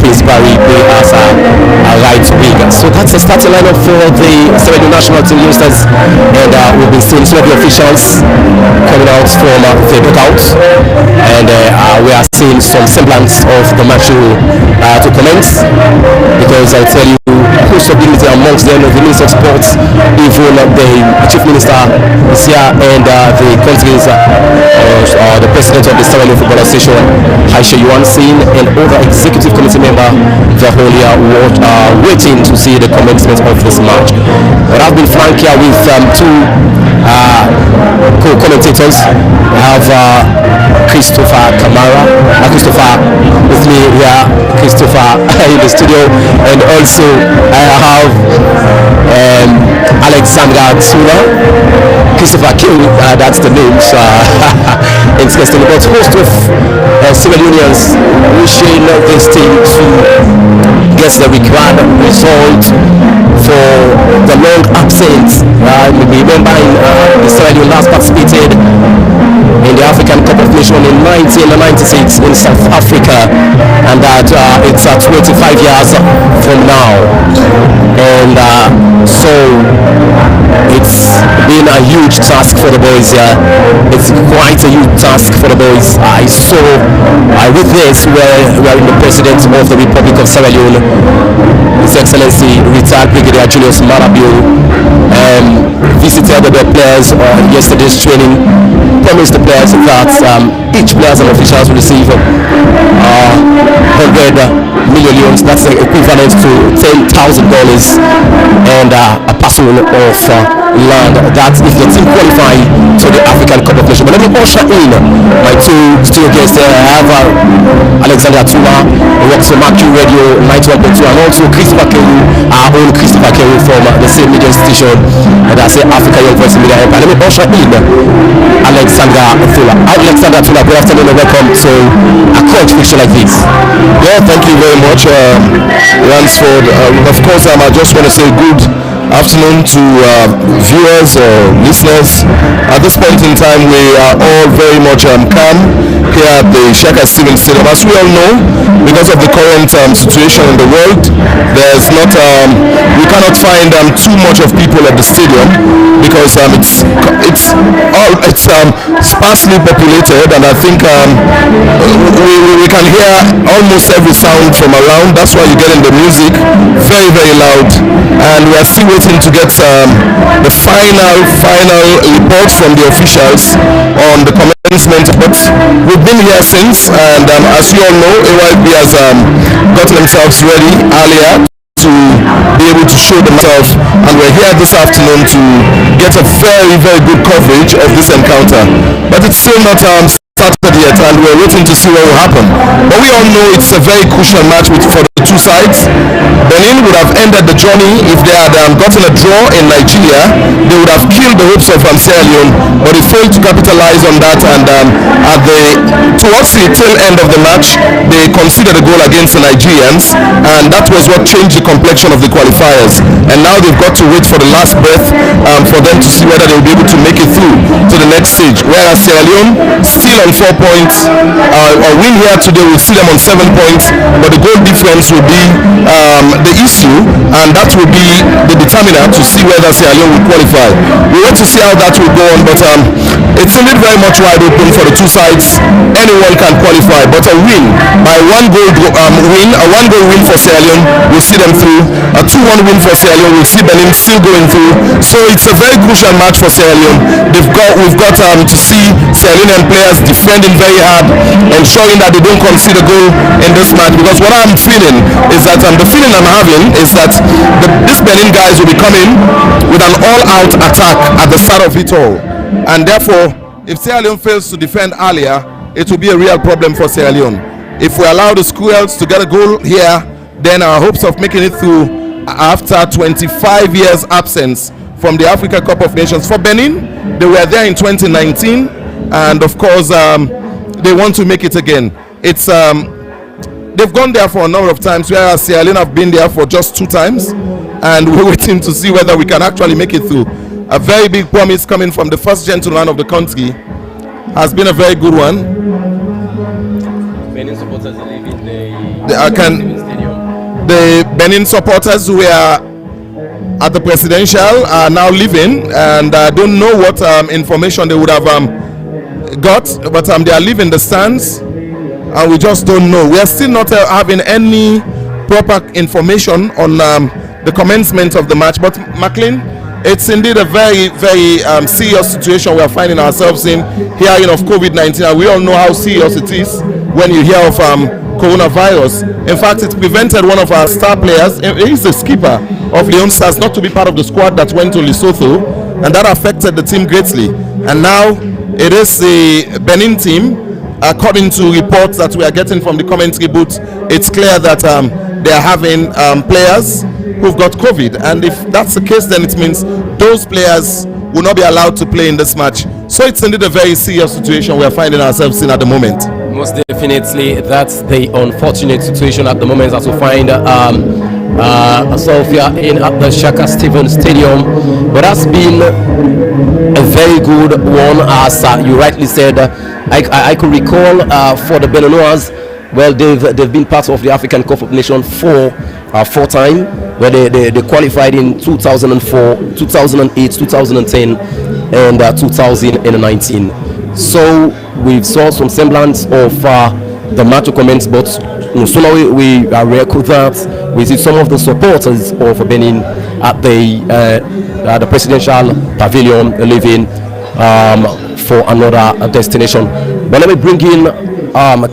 Prince Barry play as a right wing. So that's the starting lineup for the Sierra Leone national team youngsters, and we've been seeing some of the officials coming out from the dugout, and we are seeing some semblance of the match to commence, because I'll tell you, host of dignity amongst them, the Minister of Sports, even the Chief Minister is here, and the country's the President of the Sierra Leone Football Association, Aisha Yuansin, and other executive committee member, the whole year waiting to see the commencement of this match. But I've been frank here with two co-commentators. I have Christopher Kamara, Christopher with me here, Christopher in the studio, and also I have Alexandra Tula, Christopher King, that's the name, so interesting, but host of Sierra Leoneans wishing this team to get the required result for the long absence. Remember the Sierra Leone last participated in the African Cup of Nations in 1996 in South Africa, and that it's 25 years from now, and so it's been a huge task for the boys here. It's quite a huge task for the boys. I saw with this where in the President of the Republic of Sierra Leone, His Excellency retired Brigadier Julius Malabio, visited the players yesterday's training, promised the players that each player and officials will receive 100 million leones. That's equivalent to $10,000, and a parcel of land. That if the team qualify to the African Cup of Nations. But let me usher in my two studio guests there. I have Alexander Tuma, who works for Mercury Radio 91.2, and also Christopher Kewu, our own Christopher Kewu from the same media station, and I say Africa Young Voice Media Empire. Let me usher in Alexander Tula. Alexander Tula, good afternoon and welcome to a coach picture like this. Yeah, thank you very much, Ransford. Of course, I just want to say good afternoon to viewers or listeners. At this point in time, we are all very much calm here at the Shaka Stephen Stadium. As we all know, because of the current situation in the world, there's not we cannot find too much of people at the stadium, because it's sparsely populated, and I think we can hear almost every sound from around. That's why you get in the music very, very loud, and we are still waiting to get the final reports from the officials on the commencement. But we've been here since, and as you all know, AYB has gotten themselves ready earlier to be able to show themselves, and we're here this afternoon to get a very, very good coverage of this encounter. But it's still not started yet, and we're waiting to see what will happen. But we all know it's a very crucial match for the two sides. Benin would have ended the journey if they had gotten a draw in Nigeria. They would have killed the hopes of Sierra Leone, but they failed to capitalize on that, and towards the tail end of the match, they conceded a goal against the Nigerians, and that was what changed the complexion of the qualifiers. And now they've got to wait for the last breath for them to see whether they'll be able to make it through to the next stage. Whereas Sierra Leone still on 4 points, or win here today will see them on 7 points, but the goal difference will be the issue, and that will be the determinant to see whether Sierra Leone will qualify. We want to see how that will go on, but it's indeed very much wide open for the two sides. Anyone can qualify, but a win by a one goal win for Sierra Leone will see them through. A 2-1 win for Sierra Leone will see Benin still going through. So it's a very crucial match for Sierra Leone. We've got to see Sierra Leonean players defending very hard, ensuring that they don't concede a goal in this match. Because what I'm feeling is that the feeling I'm having is that these Benin guys will be coming with an all-out attack at the start of it all, and therefore, if Sierra Leone fails to defend earlier, it will be a real problem for Sierra Leone. If we allow the Squirrels to get a goal here, then our hopes of making it through after 25 years absence from the Africa Cup of Nations. For Benin, they were there in 2019, and of course they want to make it again. It's they've gone there for a number of times, whereas Sierra Leone have been there for just 2 times, and we're waiting to see whether we can actually make it through. A very big promise coming from the first gentleman of the country has been a very good one. Benin supporters, even they The Benin supporters who were at the presidential are now leaving, and I don't know what information they would have got, but they are leaving the stands, and we just don't know. We are still not having any proper information on the commencement of the match. But McLean, it's indeed a very, very serious situation we are finding ourselves in, hearing of COVID-19, and we all know how serious it is when you hear of coronavirus. In fact, it prevented one of our star players, he's the skipper of LEONE Stars, not to be part of the squad that went to Lesotho, and that affected the team greatly. And now it is the Benin team. According to reports that we are getting from the commentary booth, it's clear that they are having players who've got COVID, and if that's the case, then it means those players will not be allowed to play in this match. So it's indeed a very serious situation we are finding ourselves in at the moment. Most definitely, that's the unfortunate situation at the moment as we find Sophia in at the Shaka Stevens Stadium. But that's been a very good one, as you rightly said. I could recall for the Beninois, well, they've been part of the African Cup of Nations four time, where they qualified in 2004, 2008, 2010, and 2019. So we saw some semblance of the match to commence, but sooner we record that we see some of the supporters of Benin at the presidential pavilion leaving for another destination. But let me bring in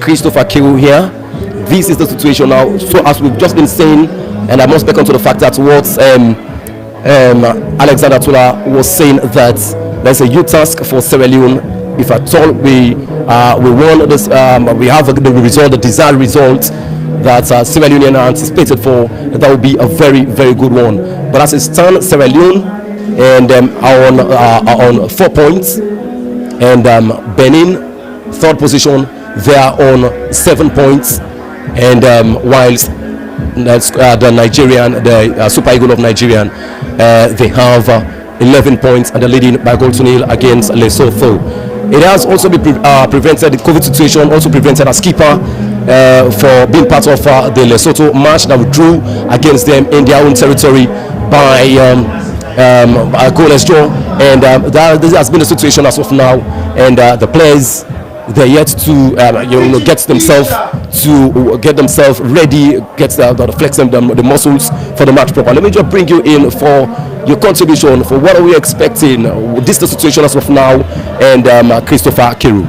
Christopher Kiru here. This is the situation now. So as we've just been saying, and I must beckon to the fact that what Alexander Tula was saying, that there's a huge task for Sierra Leone. If at all we won this, we have the result, the desired result that Sierra Leone are anticipated for, that would be a very, very good one. But as it stands, Sierra Leone and are on 4 points, and Benin, third position, they are on 7 points, and whilst the Nigerian, the Super Eagles of Nigerian, they have 11 points, and they're leading by goal to nil against Lesotho. It has also been prevented, the COVID situation also prevented a skipper for being part of the Lesotho match that we drew against them in their own territory by a goalless draw, and this has been the situation as of now, and the players, they're yet to get themselves ready, get the flexing the muscles for the match proper. Let me just bring you in for your contribution for what are we expecting. This is the situation as of now, and Christopher Kiru.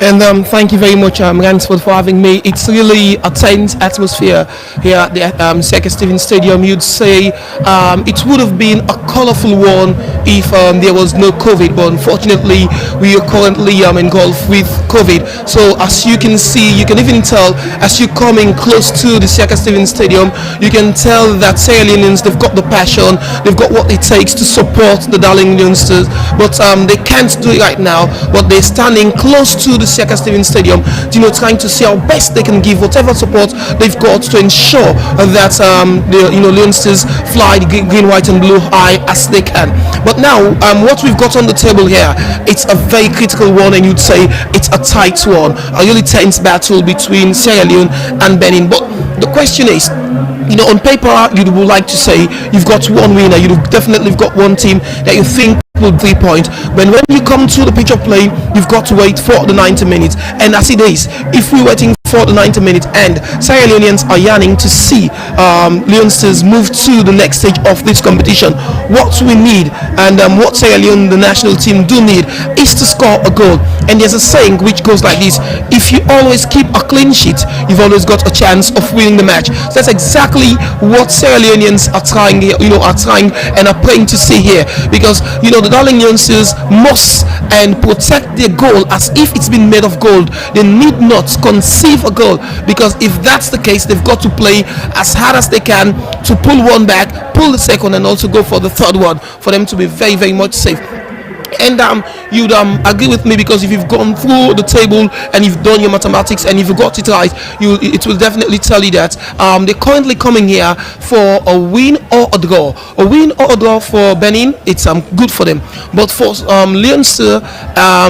And thank you very much, Ransford, for having me. It's really a tense atmosphere here at the Seka Stevens Stadium. You'd say it would have been a colorful one if there was no COVID, but unfortunately we are currently engulfed with COVID. So as you can see, you can even tell as you're coming close to the Seka Stevens Stadium, you can tell that Sierra Leoneans, they've got the passion, they've got what it takes to support the Darling Youngsters, but they can't do it right now. But they're standing close to the Seka Stevens Stadium, trying to see how best they can give whatever support they've got to ensure that the Youngsters fly the green, white, and blue high as they can. But now, what we've got on the table here, it's a very critical one, and you'd say it's a tight one, a really tense battle between Sierra Leone and Benin. But the question is, on paper, you would like to say you've got one winner, you've definitely got one team that you think will 3 points, but when you come to the pitch of play, you've got to wait for the 90 minutes. And as it is, if we're waiting for the 90 minutes and Sierra Leoneans are yearning to see Youngsters move to the next stage of this competition, what we need, and what Sierra Leone, the national team, do need is to score a goal. And there's a saying which goes like this: if you always keep a clean sheet, you've always got a chance of winning the match. So that's exactly what Sierra Leoneans are trying here, are trying and are praying to see here, because the Darling Youngsters must and protect their goal as if it's been made of gold. They need not conceive a goal, because if that's the case, they've got to play as hard as they can to pull one back, pull the second, and also go for the third one for them to be very, very much safe. And you'd agree with me, because if you've gone through the table and you've done your mathematics and if you got it right, it will definitely tell you that they're currently coming here for a win or a draw. A win or a draw for Benin, it's good for them. But for Leonce,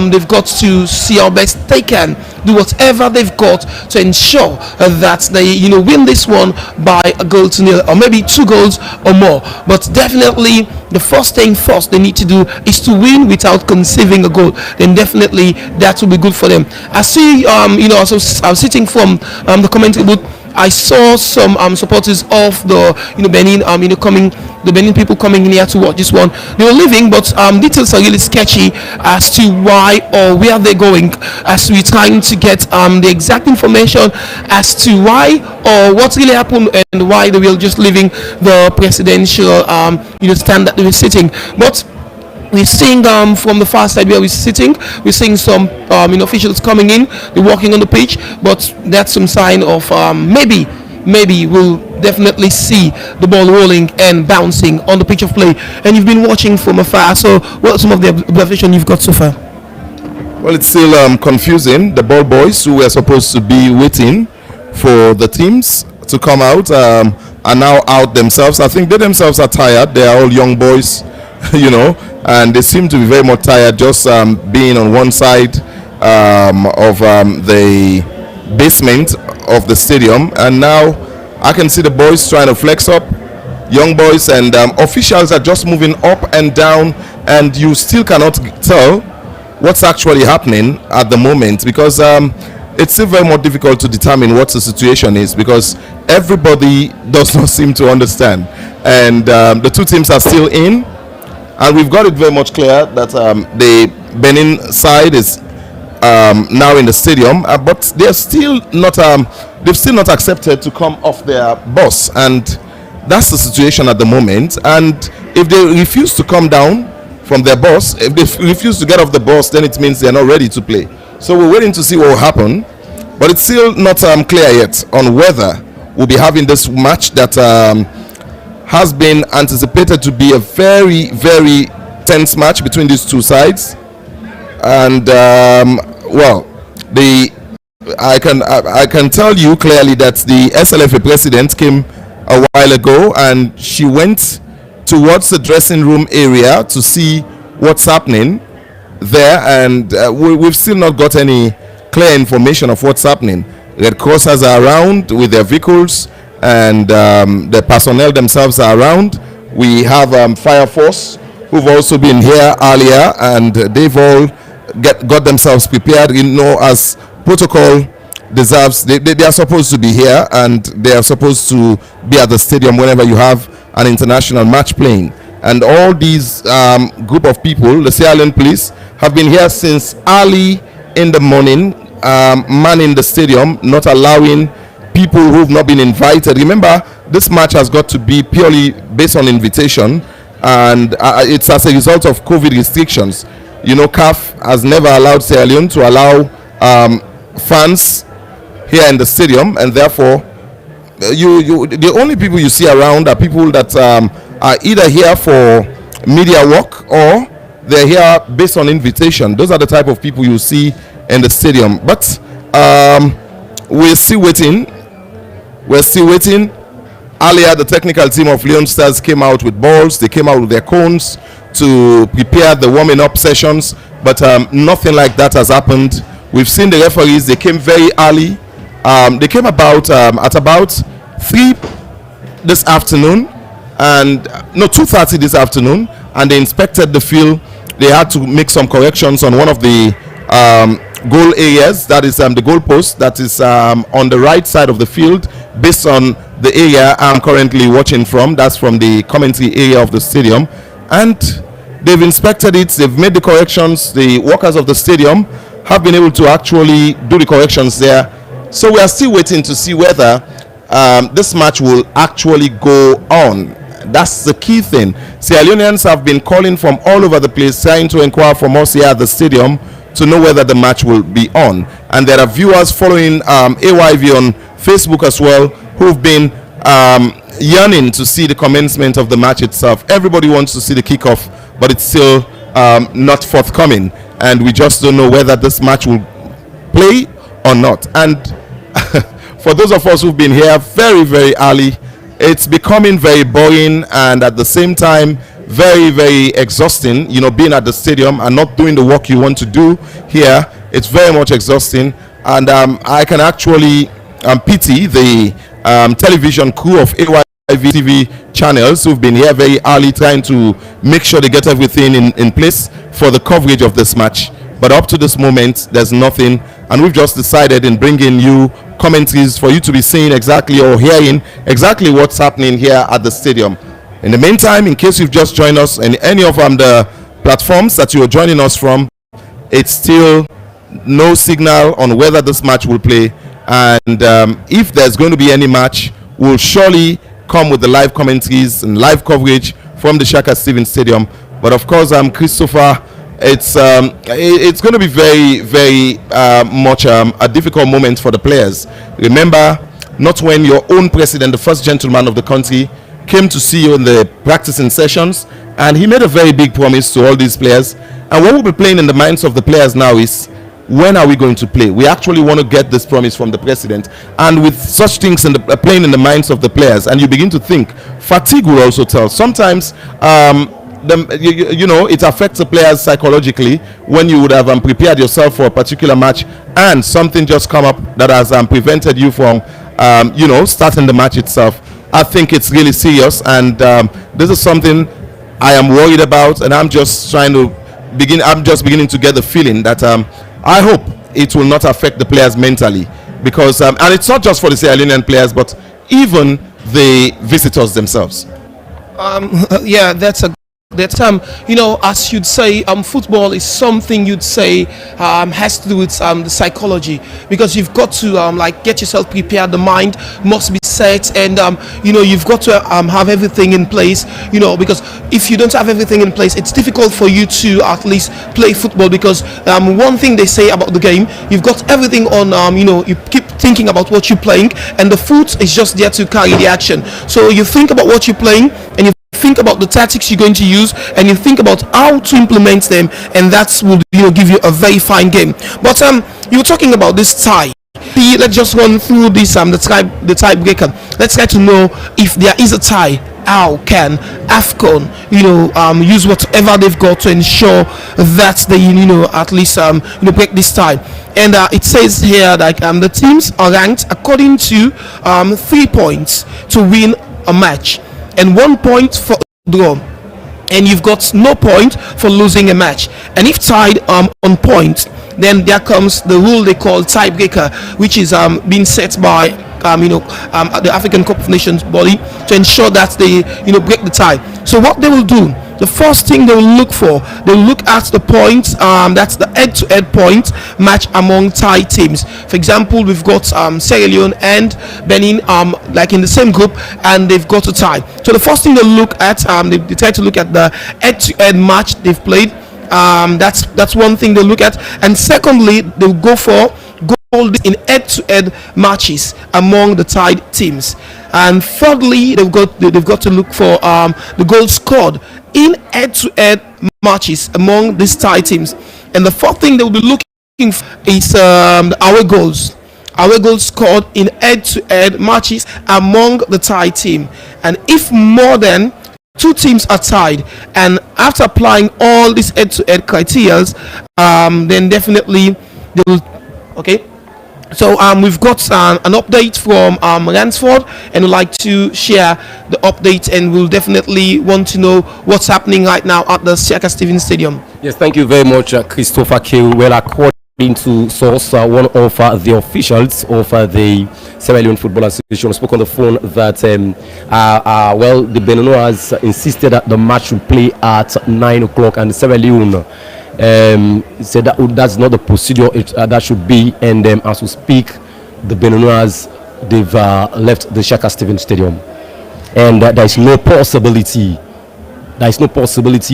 they've got to see how best they can do whatever they've got to ensure that they win this one by a goal to nil, or maybe 2 goals or more. But definitely the first thing first they need to do is to win without conceding a goal. Then definitely that will be good for them. I see also I was sitting from the commentary booth. I saw some supporters of the Benin coming, the Benin people coming in here to watch this one. They were leaving, but details are really sketchy as to why or where they're going, as we're trying to get the exact information as to why or what really happened and why they were just leaving the presidential stand that they were sitting. But we're seeing from the far side where we're sitting, we're seeing some officials coming in, they're walking on the pitch, but that's some sign of maybe we'll definitely see the ball rolling and bouncing on the pitch of play. And you've been watching from afar, so what are some of the observations you've got so far? Well, it's still confusing. The ball boys who were supposed to be waiting for the teams to come out are now out themselves. I think they themselves are tired. They are all young boys, and they seem to be very much tired just being on one side of the basement of the stadium. And now I can see the boys trying to flex up, young boys, and officials are just moving up and down, and you still cannot tell what's actually happening at the moment, because it's still very more difficult to determine what the situation is, because everybody does not seem to understand, and the two teams are still in. And we've got it very much clear that the Benin side is now in the stadium, but they're still not. They've still not accepted to come off their bus, and that's the situation at the moment. And if they refuse to come down from their bus, if they refuse to get off the bus, then it means they're not ready to play. So we're waiting to see what will happen, but it's still not clear yet on whether we'll be having this match that has been anticipated to be a very, very tense match between these two sides. And I can tell you clearly that the SLFA president came a while ago, and she went towards the dressing room area to see what's happening there, and we've still not got any clear information of what's happening. Red Crossers are around with their vehicles, and the personnel themselves are around. We have Fire Force who've also been here earlier, and they've all got themselves prepared, as protocol deserves. They are supposed to be here, and they are supposed to be at the stadium whenever you have an international match playing. And all these group of people, the Sierra Leone police, have been here since early in the morning, manning the stadium, not allowing people who've not been invited. Remember, this match has got to be purely based on invitation, and it's as a result of COVID restrictions. CAF has never allowed Sierra Leone to allow fans here in the stadium, and therefore the only people you see around are people that are either here for media work or they're here based on invitation. Those are the type of people you see in the stadium. But we're still waiting. Earlier, the technical team of Leone Stars came out with balls. They came out with their cones to prepare the warming up sessions, but nothing like that has happened. We've seen the referees. They came very early. They came about at about 3 this afternoon, and 2:30 this afternoon, and they inspected the field. They had to make some corrections on one of the goal areas, that is the goal post that is on the right side of the field, based on the area I'm currently watching from. That's from the commentary area of the stadium, and they've inspected it. They've made the corrections. The workers of the stadium have been able to actually do the corrections there. So we are still waiting to see whether this match will actually go on. That's the key thing. Sierra Leoneans have been calling from all over the place, trying to inquire from us here at the stadium to know whether the match will be on. And there are viewers following AYV on Facebook as well, who've been yearning to see the commencement of the match itself. Everybody wants to see the kickoff, but it's still not forthcoming, and we just don't know whether this match will play or not. And for those of us who've been here very, very early, it's becoming very boring, and at the same time very, very exhausting. Being at the stadium and not doing the work you want to do here, it's very much exhausting. and I can actually pity the television crew of AYV TV channels who've been here very early trying to make sure they get everything in place for the coverage of this match. But up to this moment, there's nothing, and we've just decided in bringing you commentaries for you to be seeing exactly or hearing exactly what's happening here at the stadium. In the meantime, in case you've just joined us in any of the platforms that you're joining us from, it's still no signal on whether this match will play, and if there's going to be any match, we'll surely come with the live commentaries and live coverage from the Shaka Stevens Stadium. But of course, Christopher, it's going to be very, very much a difficult moment for the players. Remember, not when your own president, the first gentleman of the country, came to see you in the practicing sessions, and he made a very big promise to all these players. And what will be playing in the minds of the players now is, when are we going to play? We actually want to get this promise from the president, and with such things playing in the minds of the players, and you begin to think, fatigue will also tell. Sometimes it affects the players psychologically when you would have prepared yourself for a particular match and something just come up that has prevented you from starting the match itself. I think it's really serious, and this is something I am worried about, and I'm just beginning to get the feeling that I hope it will not affect the players mentally, because and it's not just for the Sierra Leonean players, but even the visitors themselves. Yeah, that's as you'd say, football is something you'd say has to do with the psychology, because you've got to get yourself prepared. The mind must be set, and you've got to have everything in place, because if you don't have everything in place, it's difficult for you to at least play football, because one thing they say about the game, you've got everything on, you keep thinking about what you're playing, and the foot is just there to carry the action. So you think about what you're playing, and you think about the tactics you're going to use, and you think about how to implement them, and that will give you a very fine game. But you were talking about this tie. Let's just run through this the tiebreaker. Let's try to know, if there is a tie, how can AFCON use whatever they've got to ensure that they at least break this tie. And it says here that the teams are ranked according to 3 points to win a match and 1 point for draw, and you've got no point for losing a match. And if tied on point, then there comes the rule they call tiebreaker, which is being set by the African Cup of Nations body to ensure that they break the tie. So what they will do, the first thing they will look for, they will look at the points, that's the head-to-head point match among tie teams. For example, we've got Sierra Leone and Benin like in the same group, and they've got a tie. So the first thing they look at, they try to look at the head-to-head match they've played. That's one thing they look at, and secondly, they'll go for goals in head-to-head matches among the tied teams, and thirdly, they've got to look for the goals scored in head-to-head matches among these tied teams, and the fourth thing they will be looking for is the away goals scored in head-to-head matches among the tied team. And if more than 2 teams are tied, and after applying all these head-to-head criteria, then definitely they will. Okay, so we've got an update from Ransford, and we'd like to share the update, and we'll definitely want to know what's happening right now at the Shaka Stevens Stadium. Yes, thank you very much, Christopher K. Well, according to source, one of the officials of the Sierra Leone Football Association spoke on the phone that the Beninois insisted that the match should play at 9 o'clock, and Sierra Leone said that's not the procedure that should be, and as we speak, the Beninois, they've left the Shaka Stevens Stadium, and there is no possibility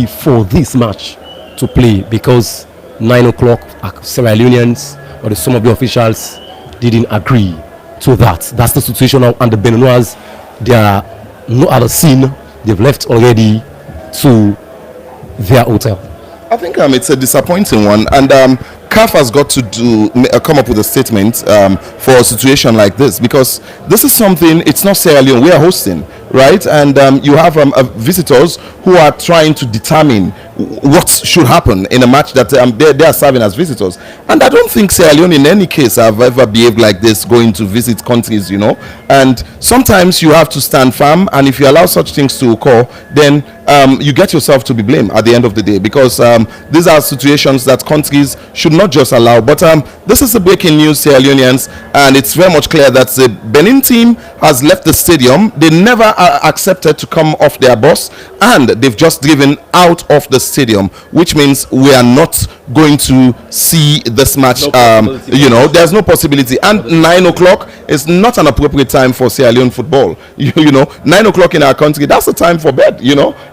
for this match to play, because 9 o'clock Sierra Leoneans or some of the officials didn't agree to that. That's the situation now, and the Beninois, they are no other scene. They've left already to their hotel. I think it's a disappointing one, and CAF has got to come up with a statement for a situation like this, because this is something, it's not Sierra Leone we are hosting. right? And you have visitors who are trying to determine what should happen in a match that they are serving as visitors. And I don't think Sierra Leone in any case have ever behaved like this going to visit countries, and sometimes you have to stand firm, and if you allow such things to occur, then you get yourself to be blamed at the end of the day, because these are situations that countries should not just allow. But this is the breaking news, Sierra Leoneans, and it's very much clear that the Benin team has left the stadium. They never accepted to come off their bus, and they've just driven out of the stadium, which means we are not going to see this match. There's no possibility, and 9 o'clock is not an appropriate time for Sierra Leone football. 9 o'clock in our country, that's the time for bed.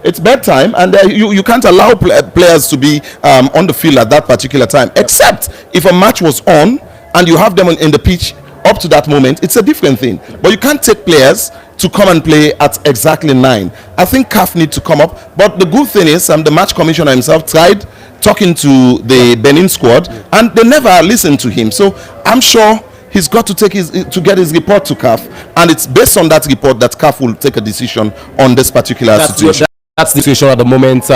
It's bedtime, and you can't allow players to be on the field at that particular time, except if a match was on and you have them in the pitch up to that moment. It's a different thing, but you can't take players to come and play at exactly 9. I think CAF need to come up, but the good thing is the match commissioner himself tried talking to the Benin squad, and they never listened to him. So I'm sure he's got to get his report to CAF, and it's based on that report that CAF will take a decision on this particular situation. That's the situation at the moment.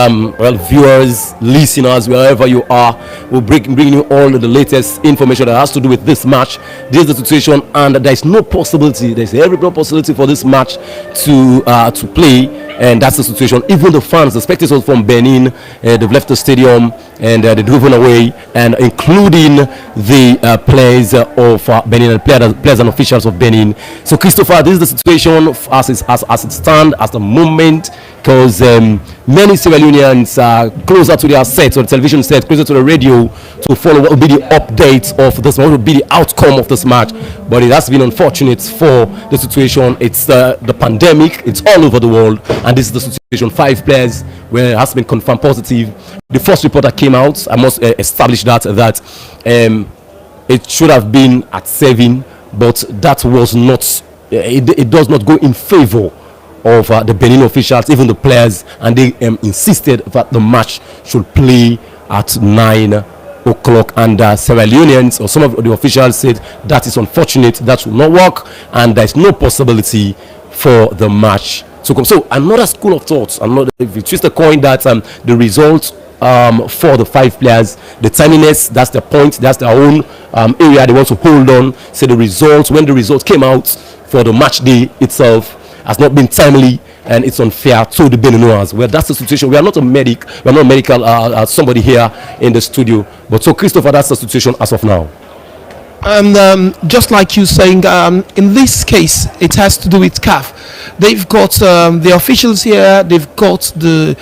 Viewers, listeners, wherever you are, we'll bring you all the latest information that has to do with this match. This is the situation, and there's no possibility. There's every possibility for this match to play, and that's the situation. Even the fans, the spectators from Benin, they've left the stadium and they're driven away, and including the players of Benin, players and officials of Benin. So, Christopher, this is the situation as it stands at the moment, because many Sierra Leoneans are closer to their sets, or the television set, closer to the radio, to follow what will be the updates of this, what will be the outcome of this match. But it has been unfortunate for the situation. It's the pandemic, it's all over the world, and this is the situation. 5 players where it has been confirmed positive. The first report that came out, I must establish that it should have been at 7, but that was not, it does not go in favor of the Benin officials, even the players, and they insisted that the match should play at 9 o'clock, and Sierra Leoneans, or some of the officials, said that is unfortunate, that will not work, and there is no possibility for the match to come. So another school of thoughts, if you twist the coin, that the results for the 5 players, the timeliness, that's the point, that's their own area they want to hold on. So the results, when the results came out for the match day itself, has not been timely, and it's unfair to the Beninois. Well, that's the situation. We are not a medic, we are not medical somebody here in the studio, but so Christopher, that's the situation as of now. And just like you saying, in this case, it has to do with CAF. They've got the officials here, they've got the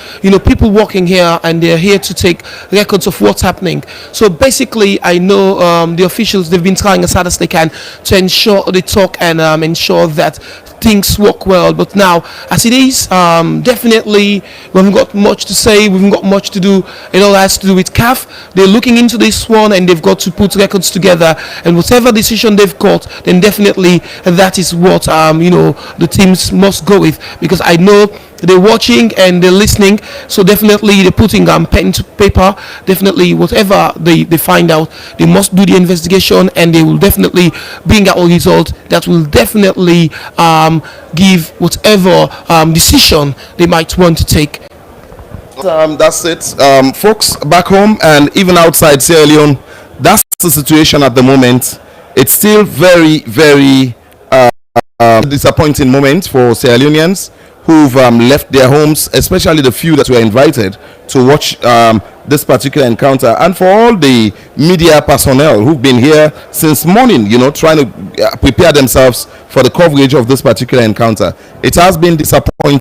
people working here, and they're here to take records of what's happening. So basically, I know the officials, they've been trying as hard as they can to ensure they talk and ensure that things work well. But now, as it is, definitely we haven't got much to say, we haven't got much to do. It all has to do with CAF. They're looking into this one, and they've got to put records together, and whatever decision they've got, then definitely that is what the teams must go with, because I know they're watching and they're listening, so definitely they're putting pen to paper. Definitely whatever they find out, they must do the investigation, and they will definitely bring out a result that will definitely give whatever decision they might want to take. That's it, folks back home and even outside Sierra Leone. That's the situation at the moment. It's still very, very disappointing moment for Sierra Leoneans who've left their homes, especially the few that were invited to watch this particular encounter, and for all the media personnel who've been here since morning, trying to prepare themselves for the coverage of this particular encounter. It has been disappointing.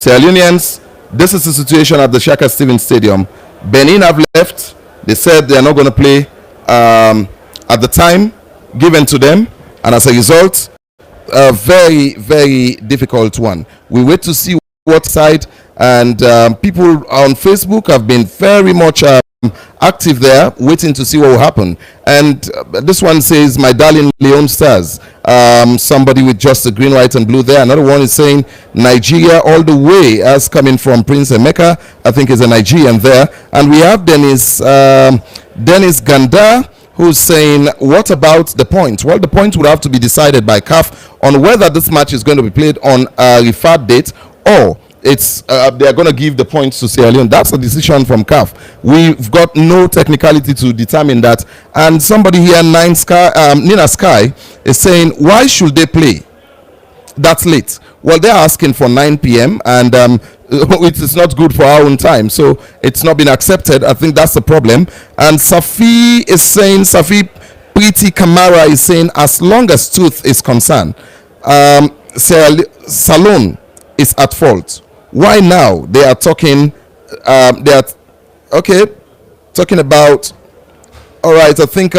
Sierra Leoneans, this is the situation at the Shaka Stevens Stadium. Benin have left. They said they are not going to play at the time given to them, and as a result, a very, very difficult one. We wait to see what side, and people on Facebook have been very much active there, waiting to see what will happen. And this one says, "My darling Leone Stars." Somebody with just the green, white, and blue there. Another one is saying, "Nigeria all the way," as coming from Prince Emeka. I think is a Nigerian there. And we have Dennis Ganda who's saying, what about the point? Well, the point would have to be decided by CAF on whether this match is going to be played on a referred date, or it's they are going to give the points to Sierra Leone. That's a decision from CAF. We've got no technicality to determine that. And somebody here, Nina Sky, is saying, why should they play that late? Well, they're asking for 9 p.m. and it is not good for our own time, so it's not been accepted. I think that's the problem. And Safi Priti Kamara is saying, as long as truth is concerned, Salone is at fault. Why now? They are talking. Talking about. All right, I think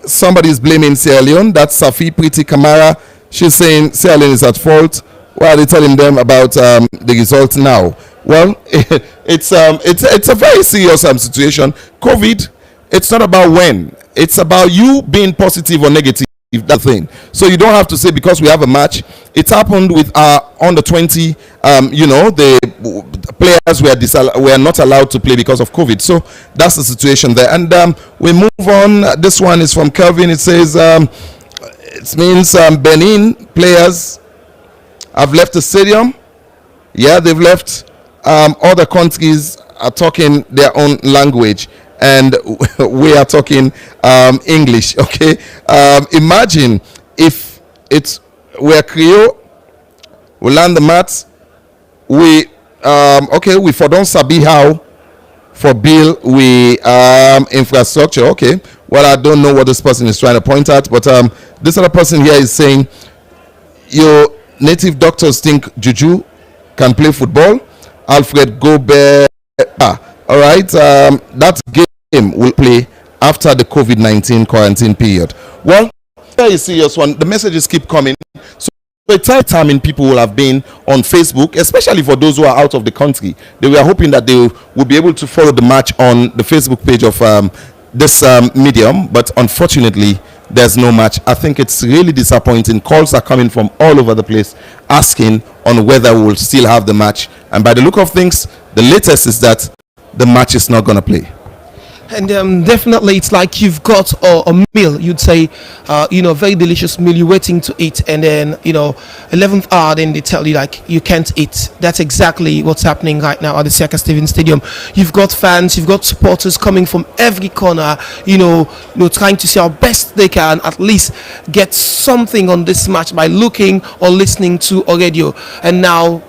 somebody is blaming Sierra Leone. That's Safi Priti Kamara. She's saying Sierra Leone is at fault. Why are they telling them about the result now? Well, it's a very serious situation. COVID, it's not about when. It's about you being positive or negative, that thing. So you don't have to say because we have a match. It happened with our under 20. The players were not allowed to play because of COVID. So that's the situation there. And we move on. This one is from Kelvin. It says it means Benin players have left the stadium. Yeah, they've left. Other countries are talking their own language, and we are talking English. Okay, imagine if we're Creole, we land the mats, we for don't sabi how for bill we infrastructure. Okay, well, I don't know what this person is trying to point at, but this other person here is saying your native doctors think Juju can play football. Alfred Gobert. All right. That game will play after the COVID-19 quarantine period. Well, very serious one. The messages keep coming. So the time people will have been on Facebook, especially for those who are out of the country. They were hoping that they will be able to follow the match on the Facebook page of this medium, but unfortunately there's no match. I think it's really disappointing. Calls are coming from all over the place asking on whether we will still have the match, and by the look of things, the latest is that the match is not going to play. And definitely it's like you've got a meal, you'd say, very delicious meal you're waiting to eat, and then 11th hour then they tell you like you can't eat. That's exactly what's happening right now at the Circus Stephen Stadium. You've got fans, you've got supporters coming from every corner, trying to see how best they can at least get something on this match by looking or listening to a radio. And now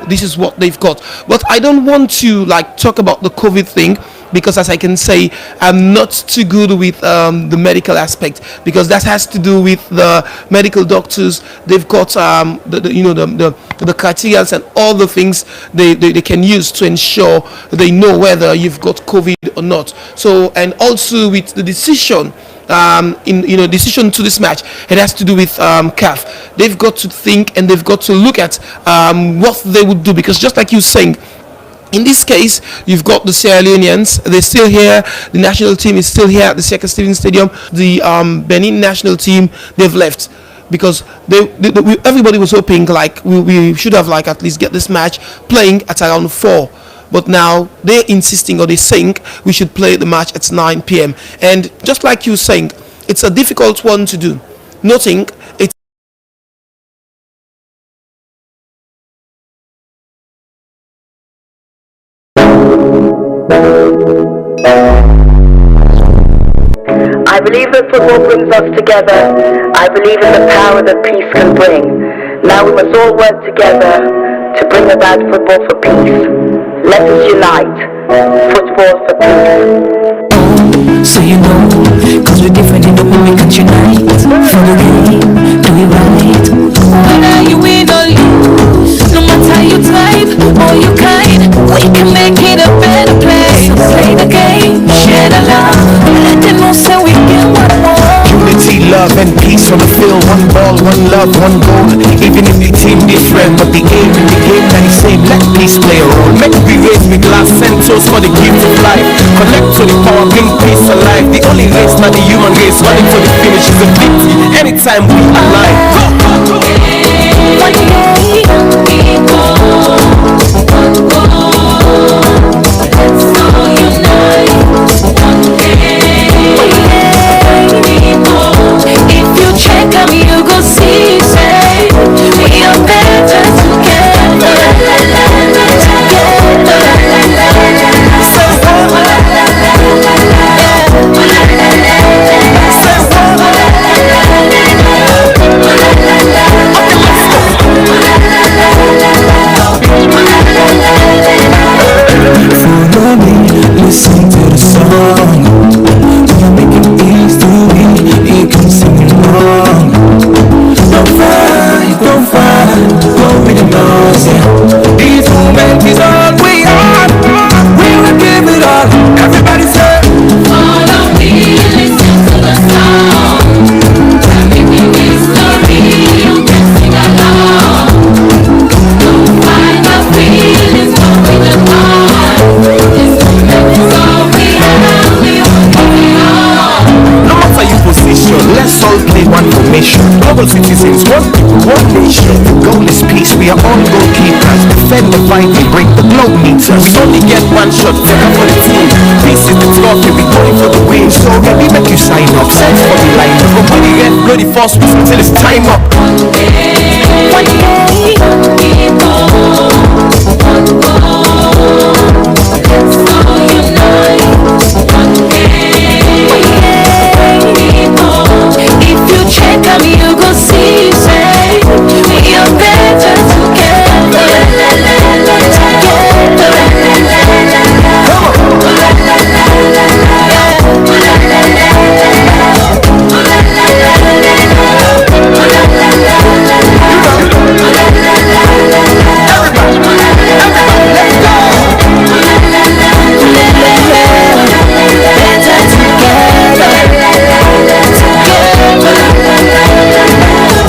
this is what they've got. But I don't want to talk about the COVID thing, because as I can say, I'm not too good with the medical aspect, because that has to do with the medical doctors. They've got the criteria and all the things they can use to ensure they know whether you've got COVID or not. So, and also with the decision decision to this match, it has to do with CAF. They've got to think and they've got to look at what they would do, because just like you're saying, in this case, you've got the Sierra Leoneans. They're still here. The national team is still here at the Circus Stephen Stadium. The Benin national team, they've left because everybody was hoping we should have at least get this match playing at around 4. But now they're insisting, or they're saying we should play the match at 9 p.m. And just like you're saying, it's a difficult one to do. Nothing. I believe that football brings us together. I believe in the power that peace can bring. Now we must all work together to bring about football for peace. Let us unite. Football for peace. So cause we're different in the way we can unite. For the game, do it right. Whether you win or lose, no matter your type or your kind, we can make it a better place. So play the game, share the love, let them know so we can one more. Unity, love and peace on the field. One ball, one love, one goal. Even if the team different, but the aim in the game that is same. Let peace play a role. Make we raise with glass centers for the gift of life. Connect to the power, bring peace alive. The only race, not the human race. Running for the finish is a victory. Anytime we align. Go, go, go. One day, people, one goal. Let's all unite. One day. you go see, say we are better together. Follow me, listen to the song. Gonna make it easy to me, you can sing along. Don't fight, go with the noise, yeah. This moment is all we are. We will give it all. Everybody say, Follow me, listen to the song. We're making history, you can sing along. Don't find the feelings, go with the heart. This moment is all we have, we will give it all. no matter your position, let's all play one formation. Global citizens, one people, one nation. The goal is peace, we are all goalkeepers. Defend the fight, we break the globe meter. We only get one shot, take up for the team. Peace is the trophy, we going for the win. So baby, make you sign up, sign for the line. Nobody get bloody force until it's time up. One day, people, one goal. Let's all unite. One day, people. If you check them, you go see, say we are better together.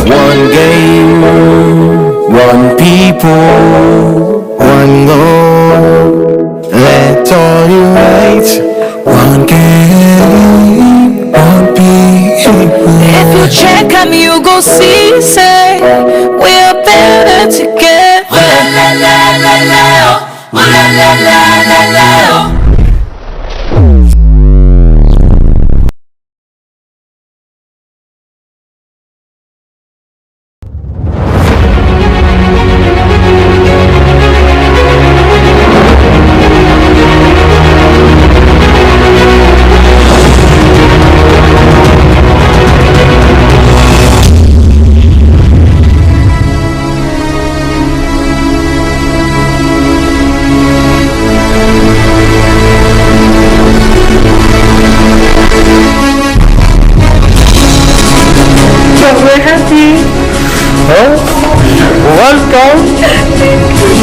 One game, one people, one goal. Let's all unite. One game, one people. If you check them, you go see, say we're better together. We're happy. Welcome.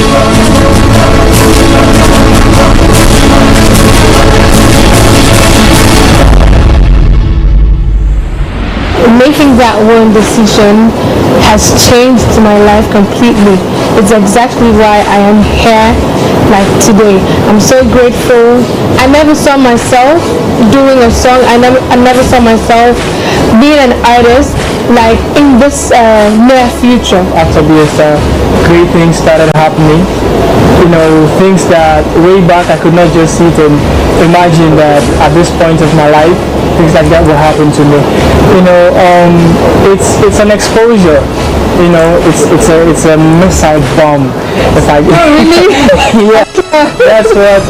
Making that one decision has changed my life completely. It's exactly why I am here like today. I'm so grateful. I never saw myself doing a song. I never saw myself being an artist like in this near future. After this, great things started happening. You know, things that way back I could not just sit and imagine that at this point of my life, things like that will happen to me. You know, it's an exposure. You know, it's a missile bomb. If I Really? yeah, that's what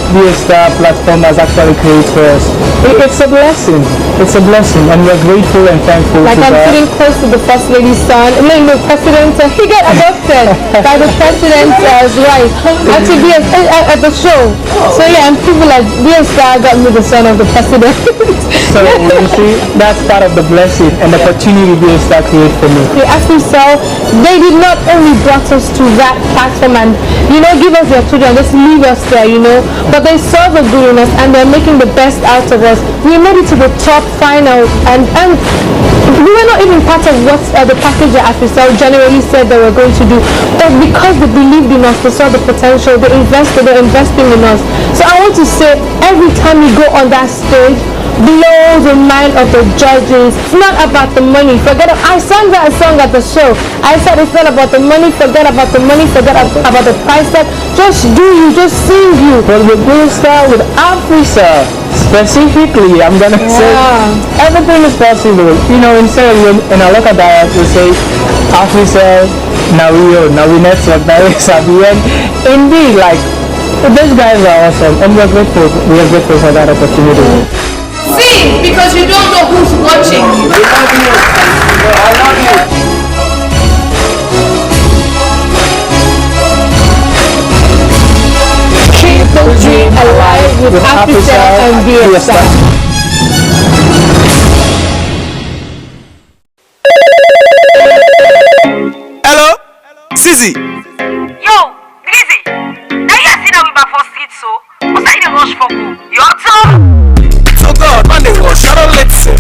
the Star platform has actually created for us. It's a blessing. It's a blessing, and we're grateful and thankful Like to I'm God. sitting close to the first lady's son. I mean, the president. He got adopted by the president's wife. And to be at the show. So yeah, and people like BSR got me the son of the president. So you see, that's part of the blessing and the opportunity BSR created for me. They asked themselves, they did not only brought us to that platform and, you know, give us their children, just leave us there, you know, but they saw the good in us and they're making the best out of us. We made it to the top final and we were not even part of what the package that Afisel generally said they were going to do, but because they believed in us, they saw the potential, they're investing in us. So I want to say, every time you go on that stage, blows the mind of the judges. It's not about the money. Forget it. I sang that song at the show. I said it's not about the money. Forget about the money. Forget about the price tag. Just do you. Just sing you. But we're going to start with Africa. Specifically, I'm gonna say everything is possible. You know, instead of in a local diet, we say Africa, now we network, now we Sabian. Indeed, like these guys are awesome, and we are grateful for that opportunity. Sing because you don't know who's watching. We love you. I love you. Keep the dream alive with Africa and BSA. Hello? Sisi. Yo, Lizzie. Now you see that we back for street so. What's that in the rush for who? Your turn. So God, man, they rush. I don't let them.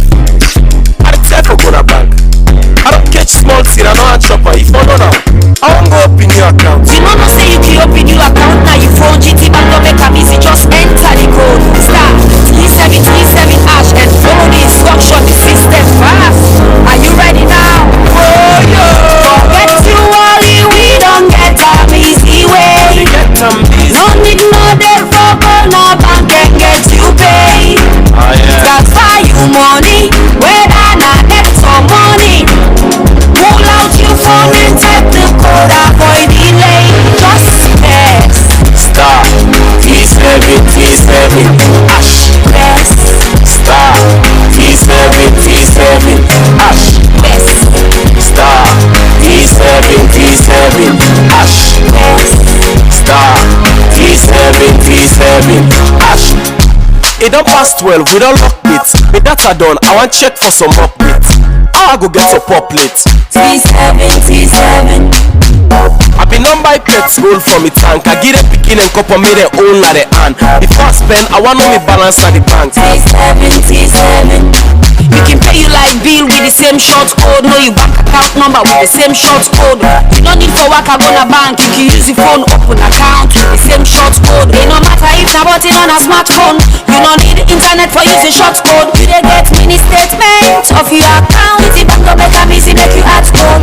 I don't tell for go to bank. I don't catch small thing. I don't chopper. If I don't know, I won't go up in your account. You know, no say you can open your account now. You phone GT bank don't make a easy. Just enter the code star 3737 hash and follow the instruction. The system fast. Are you ready now? Oh yeah. Forget to worry, we don't get a easy way. No need no day for go no bank and get you paid. Transfer you money, whether not get some money. Pull out your phone and type the code, avoid delay. Just press Star T7 hash. press Star T7 hash. press Star T7 hash. press. Star T7 hash. It don't pass 12, we don't lock it. The data done, I want check for some updates. How I go get a pop plate? T7 I been on by pets roll from me tank. I get a picking and cup of me the own at the hand. Before I spend, I want know me balance at the bank. T7 We can pay you like bill with the same short code. Know your bank account number with the same short code. You don't need for work, I go to bank. You can use the phone, open account with the same short code. It no matter if na button on a smartphone. You don't need internet for using short code. You dey get mini statement of your account. If the bank don't make a easy, make you add code.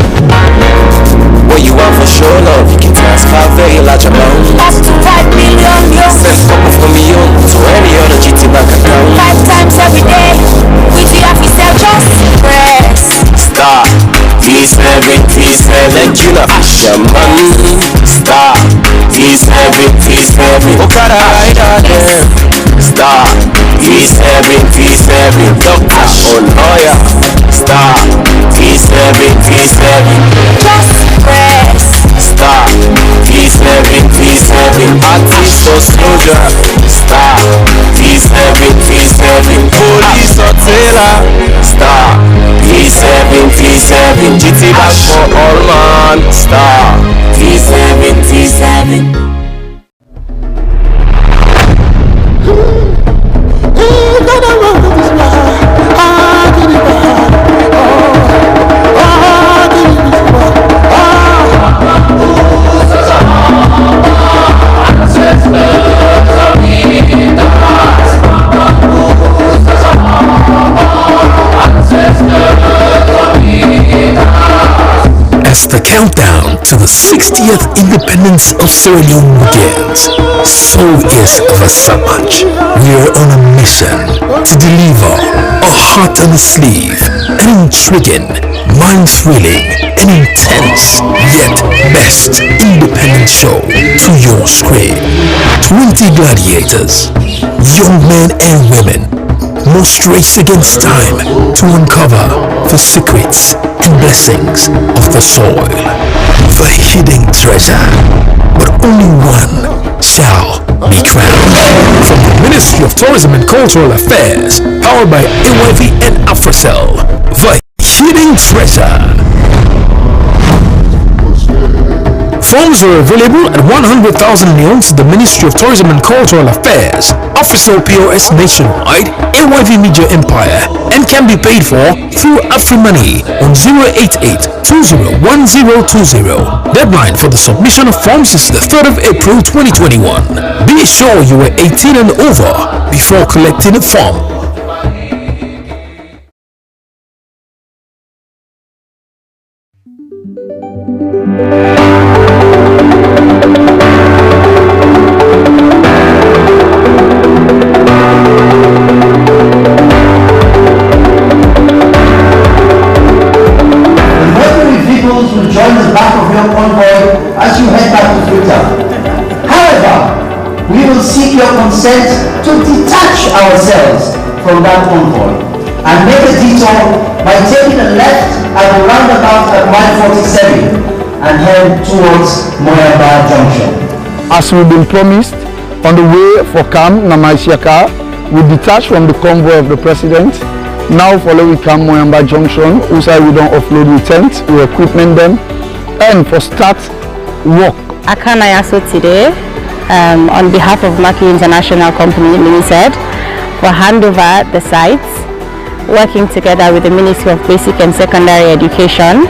What you want for sure love, you can transfer very large amount. Up to 5 million, yo. Send couple from me on to any other GT bank account. 5 times every day. With the officer, just press Star T7 you know your money. Star T7 Okada rider there. Star T7 doctor or lawyer. Star T7 just press Star T7 artist or soldier. Star T7 police or tailor. Star T7 GT back for all man. Star T7 As the countdown to the 60th independence of Sierra Leone begins, so is our Samaj. We are on a mission to deliver a heart on the sleeve, an intriguing, mind-thrilling, and intense, yet best independent show to your screen. 20 gladiators, young men and women, must race against time to uncover the secrets and blessings of the soil. The hidden treasure, but only one shall be crowned. From the Ministry of Tourism and Cultural Affairs, powered by AYV and AfroCell, the hidden treasure. Forms are available at 100,000 leones to the Ministry of Tourism and Cultural Affairs, Official POS Nationwide, AYV Media Empire, and can be paid for through AfriMoney on 088-201020. Deadline for the submission of forms is the 3rd of April 2021. Be sure you are 18 and over before collecting a form. Will join the back of your convoy as you head back to Freetown. However, we will seek your consent to detach ourselves from that convoy and make a detour by taking a left at the roundabout at mile 47 and head towards Moyamba Junction. As we've been promised, on the way for Camp Namaisiaka, we detach from the convoy of the President. Now follow we Camp Moyamba Junction, outside we don't offload the tent, we equipment them, and for start work. Akana Yaso today, on behalf of Maki International Company Limited, for handover the sites, working together with the Ministry of Basic and Secondary Education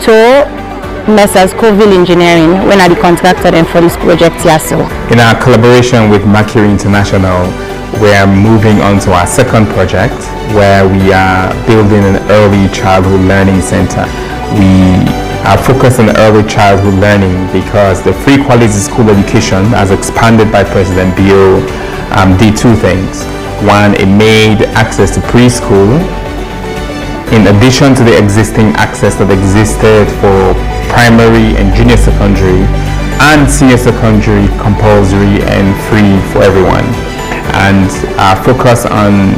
to Messrs. Covil Engineering, when are the contractor and for this project Yaso. In our collaboration with Mercury International, we are moving on to our second project where we are building an early childhood learning center. We are focused on early childhood learning because the free quality school education, as expanded by President Bio, did two things. One, it made access to preschool, in addition to the existing access that existed for primary and junior secondary and senior secondary, compulsory and free for everyone. And our focus on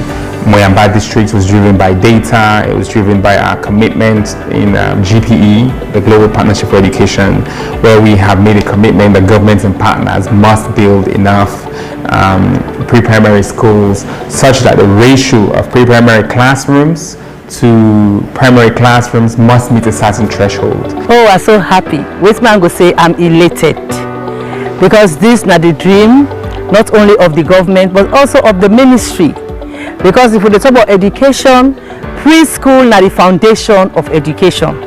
Moyamba district was driven by data. It was driven by our commitment in GPE, the Global Partnership for Education, where we have made a commitment that governments and partners must build enough pre-primary schools such that the ratio of pre-primary classrooms to primary classrooms must meet a certain threshold. Oh, I'm so happy. Wait, man, go say I'm elated because this is not the dream, not only of the government but also of the ministry. Because if we talk about education, preschool is the foundation of education.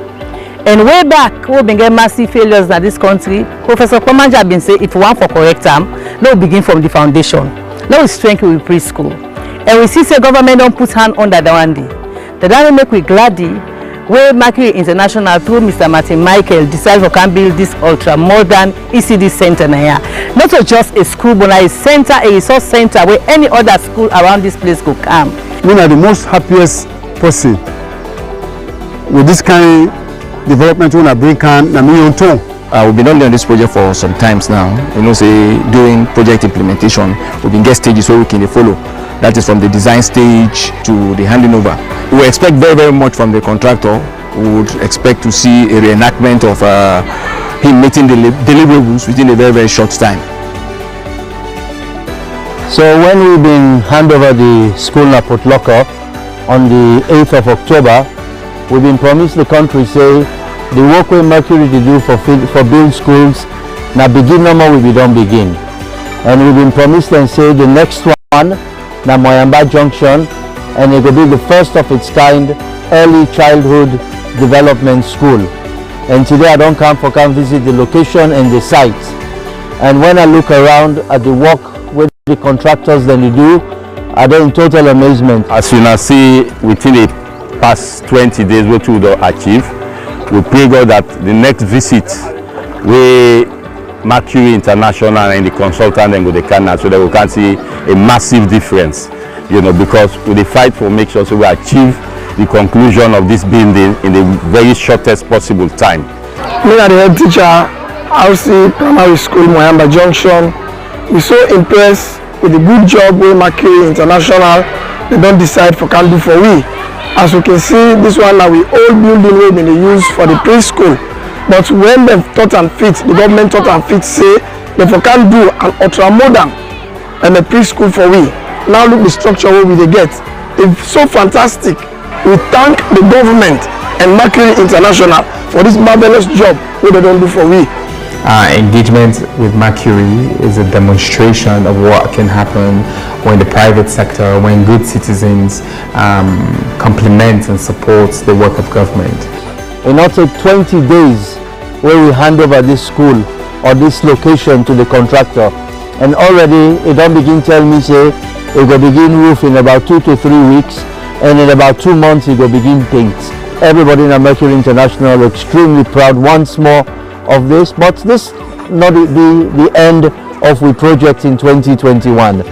And way back, we been getting massive failures in this country. Professor Komanja been saying if we want for correct time, now we begin from the foundation. Now we strengthen with preschool. And we see the government don't put hand on that one day. That make we glady where Mercury International through Mr. Martin Michael decided to come build this ultra modern ECD center here. Not just a school but a center, a resource center where any other school around this place could come. We are the most happiest person with this kind of development when I bring can na me on tone. We've been only on this project for some times now. You know, say during project implementation, we've been get stages where we can follow. That is from the design stage to the handing over. We expect very, very much from the contractor. We would expect to see a reenactment of him meeting the deliverables within a very, very short time. So when we've been hand over the school at Port Locker on the 8th of October, we've been promised the country say the work with Mercury to do for build schools now begin number will be done begin. And we've been promised and say the next one na Moyamba Junction, and it will be the first of its kind early childhood development school. And today I don't come visit the location and the site. And when I look around at the work with the contractors that they do, I am in total amazement. As you now see, within the past 20 days what we will achieve, we pray God that the next visit we Mercury International and the consultant and go to Canada so that we can see a massive difference, you know, because we dey fight for make sure so we achieve the conclusion of this building in the very shortest possible time. Me and the head teacher, RC Primary School, Moyamba Junction, we so impressed with the good job where Mercury International they don't decide for can do for we. As you can see, this one now we old building we been used for the preschool. But when they thought and fit, the government thought and fit say they can do an ultra modern and a preschool for we. Now look the structure where we they get. It's so fantastic. We thank the government and Mercury International for this marvelous job what they don't do for we. Our engagement with Mercury is a demonstration of what can happen when the private sector, when good citizens complement and support the work of government. It not take 20 days where we hand over this school or this location to the contractor, and already it don't begin tell me say it will begin roof in about 2 to 3 weeks, and in about 2 months it will begin things. everybody in Mercury International extremely proud once more of this, but this not the end of the project in 2021.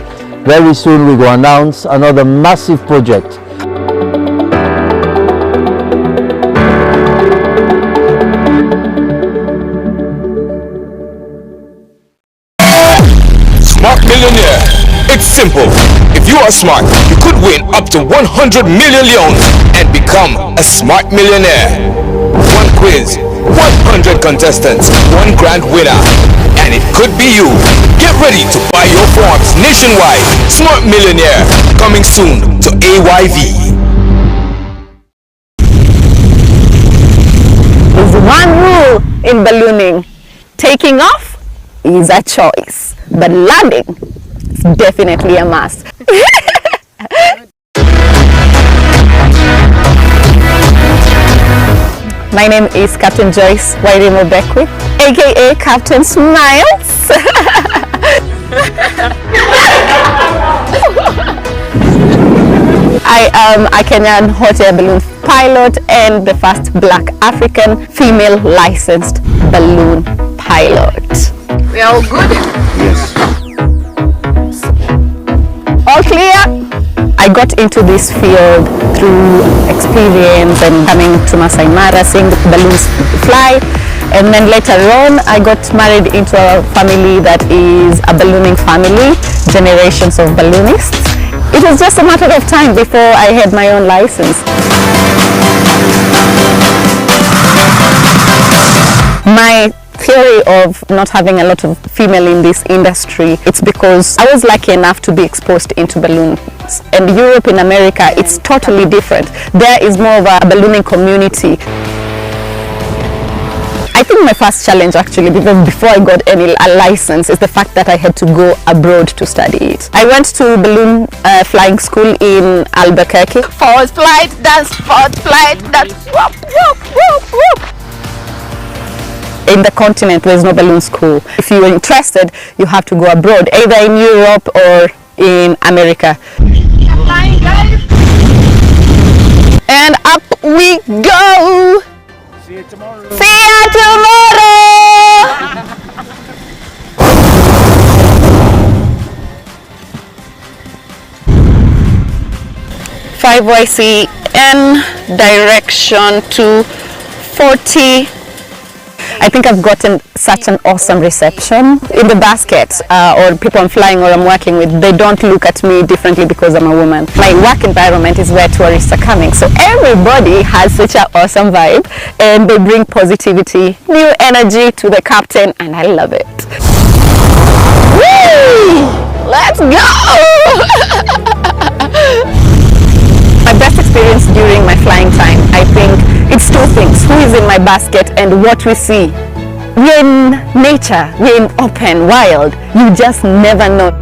Very soon we will announce another massive project. Smart Millionaire. It's simple. If you are smart, you could win up to 100 million leones and become a smart millionaire. One quiz, 100 contestants, one grand winner, and it could be you. Get ready to buy your forms nationwide. Smart Millionaire, coming soon to AYV. There's one rule in ballooning. Taking off is a choice, but landing is definitely a must. My name is Captain Joyce Wairimo Bekwi, aka Captain Smiles. I am a Kenyan hot air balloon pilot and the first Black African female licensed balloon pilot. We are all good? Yes. All clear? I got into this field through experience and coming to Masai Mara, seeing the balloons fly, and then later on I got married into a family that is a ballooning family, generations of balloonists. It was just a matter of time before I had my own license. My theory of not having a lot of female in this industry, it's because I was lucky enough to be exposed into balloons. And Europe and America, it's totally different. There is more of a ballooning community. I think my first challenge actually, before I got a license, is the fact that I had to go abroad to study it. I went to balloon flying school in Albuquerque. Forward flight, dance, forward flight, dance, whoop, whoop, whoop, whoop. In the continent, there is no balloon school. If you're interested, you have to go abroad, either in Europe or in America. Flying, guys. And up we go! See you tomorrow. See you tomorrow! 5YCN direction to 40. I think I've gotten such an awesome reception in the basket, or people I'm flying or I'm working with. They don't look at me differently because I'm a woman. My work environment is where tourists are coming, so everybody has such an awesome vibe and they bring positivity, new energy to the captain, and I love it. Woo! Let's go! My best experience during my flying time, I think it's two things: who is in my basket and what we see. We're in nature, we're in open, wild. You just never know.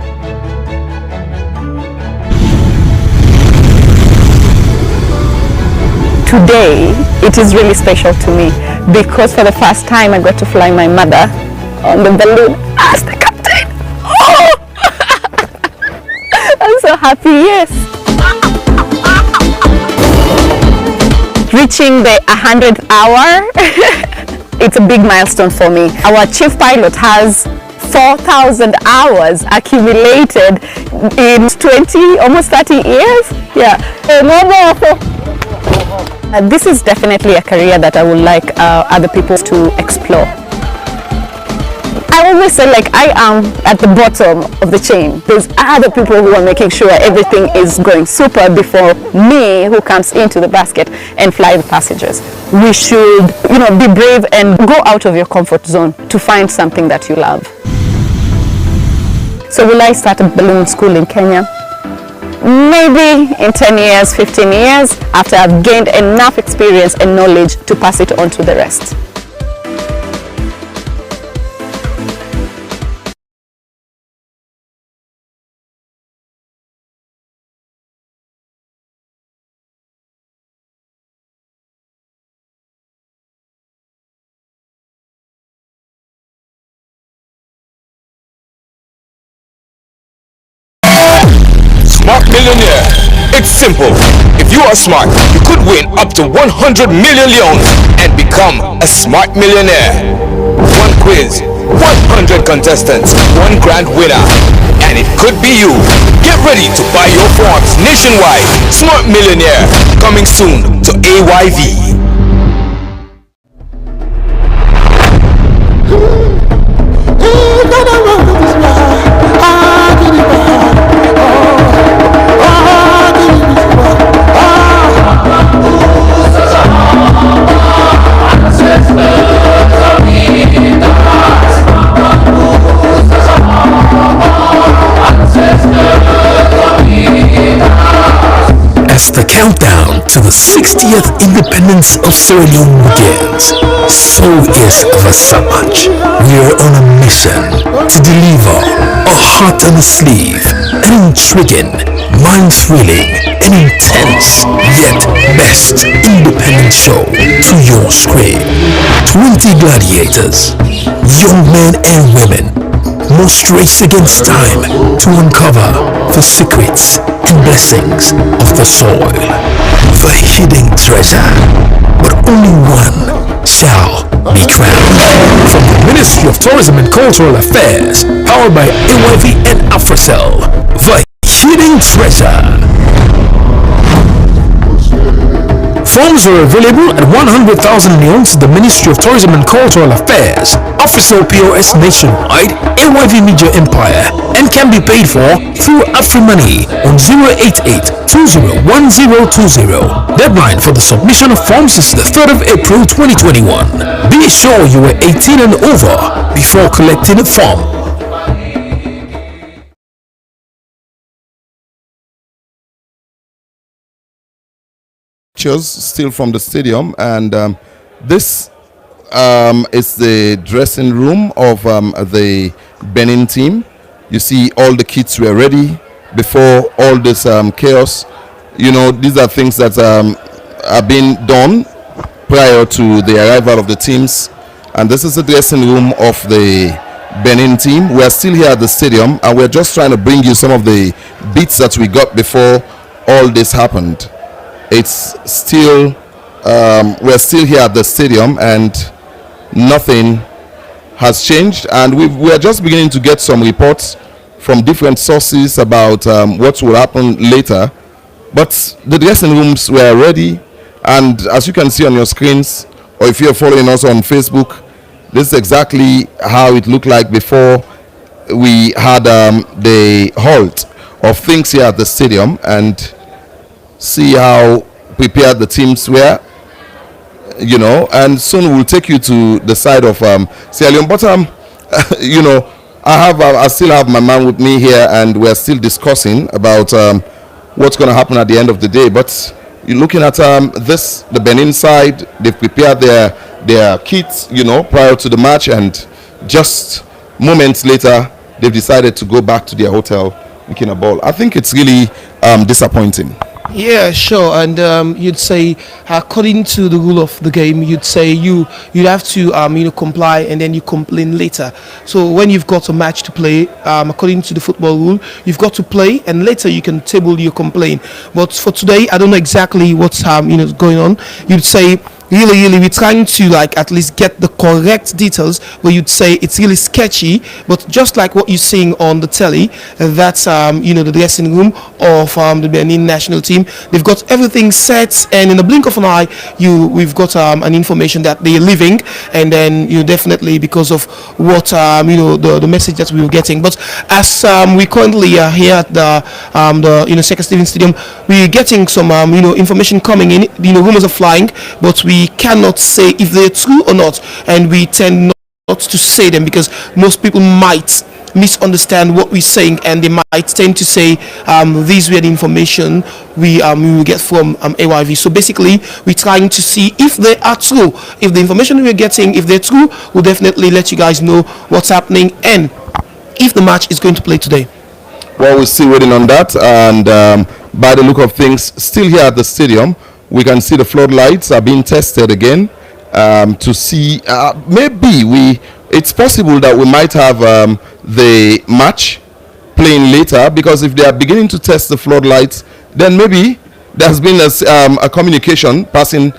Today, it is really special to me because for the first time I got to fly my mother on the balloon as the captain. Oh! I'm so happy, yes. Reaching the 100th hour, it's a big milestone for me. Our chief pilot has 4,000 hours accumulated in 20, almost 30 years. Yeah. This is definitely a career that I would like other people to explore. I always say, like, I am at the bottom of the chain. There's other people who are making sure everything is going super before me, who comes into the basket and fly the passengers. We should, be brave and go out of your comfort zone to find something that you love. So will I start a balloon school in Kenya? Maybe in 10 years, 15 years, after I've gained enough experience and knowledge to pass it on to the rest. Smart Millionaire. It's simple. If you are smart, you could win up to 100 million leones and become a smart millionaire. One quiz, 100 contestants, one grand winner, and it could be you. Get ready to buy your forms nationwide. Smart Millionaire, coming soon to AYV. As the countdown to the 60th independence of Sierra Leone begins, so is Vasamach. We are on a mission to deliver a heart on the sleeve, an intriguing, mind-thrilling, and intense, yet best independent show to your screen. 20 gladiators, young men and women, must race against time to uncover the secrets and blessings of the soil, the hidden treasure. But only one shall be crowned. From the Ministry of Tourism and Cultural Affairs, powered by AYV and Afrocell, the hidden treasure. Forms are available at 100,000 leones at the Ministry of Tourism and Cultural Affairs, official POS nationwide, AYV Media Empire, and can be paid for through AfriMoney on 088-201020. Deadline for the submission of forms is the 3rd of April 2021. Be sure you are 18 and over before collecting a form. Still from the stadium, and this is the dressing room of the Benin team. You see all the kits were ready before all this chaos. You know, these are things that are being done prior to the arrival of the teams, and this is the dressing room of the Benin team. We are still here at the stadium, and we're just trying to bring you some of the bits that we got before all this happened. It's still we're still here at the stadium, and nothing has changed, and we're just beginning to get some reports from different sources about what will happen later. But the dressing rooms were ready, and as you can see on your screens, or if you're following us on Facebook, this is exactly how it looked like before we had the halt of things here at the stadium. And see how prepared the teams were, you know, and soon we'll take you to the side of Sierra Leone. But you know, I still have my man with me here, and we're still discussing about what's going to happen at the end of the day. But you're looking at the Benin side. They've prepared their kits, you know, prior to the match, and just moments later they've decided to go back to their hotel making a ball. I think it's really disappointing. Yeah, sure. And you'd say, according to the rule of the game, you'd say you'd have to comply, and then you complain later. So when you've got a match to play, according to the football rule, you've got to play, and later you can table your complaint. But for today, I don't know exactly what's going on. You'd say, really we're trying to at least get the correct details, but you'd say it's really sketchy. But just like what you're seeing on the telly, that's the dressing room of the Benin national team. They've got everything set, and in the blink of an eye we've got an information that they're leaving. And then definitely because of what the message that we were getting. But as we currently are here at the Second Stephen Stadium, we're getting some information coming in. Rumors are flying, but we cannot say if they're true or not, and we tend not to say them because most people might misunderstand what we're saying, and they might tend to say these were the information we will get from AYV. So basically we're trying to see if they are true. If the information we're getting, if they're true, we'll definitely let you guys know what's happening and if the match is going to play today. Well, we're still waiting on that, and by the look of things, still here at the stadium, we can see the floodlights are being tested again to see maybe it's possible that we might have the match playing later, because if they are beginning to test the floodlights, then maybe there's been a communication passing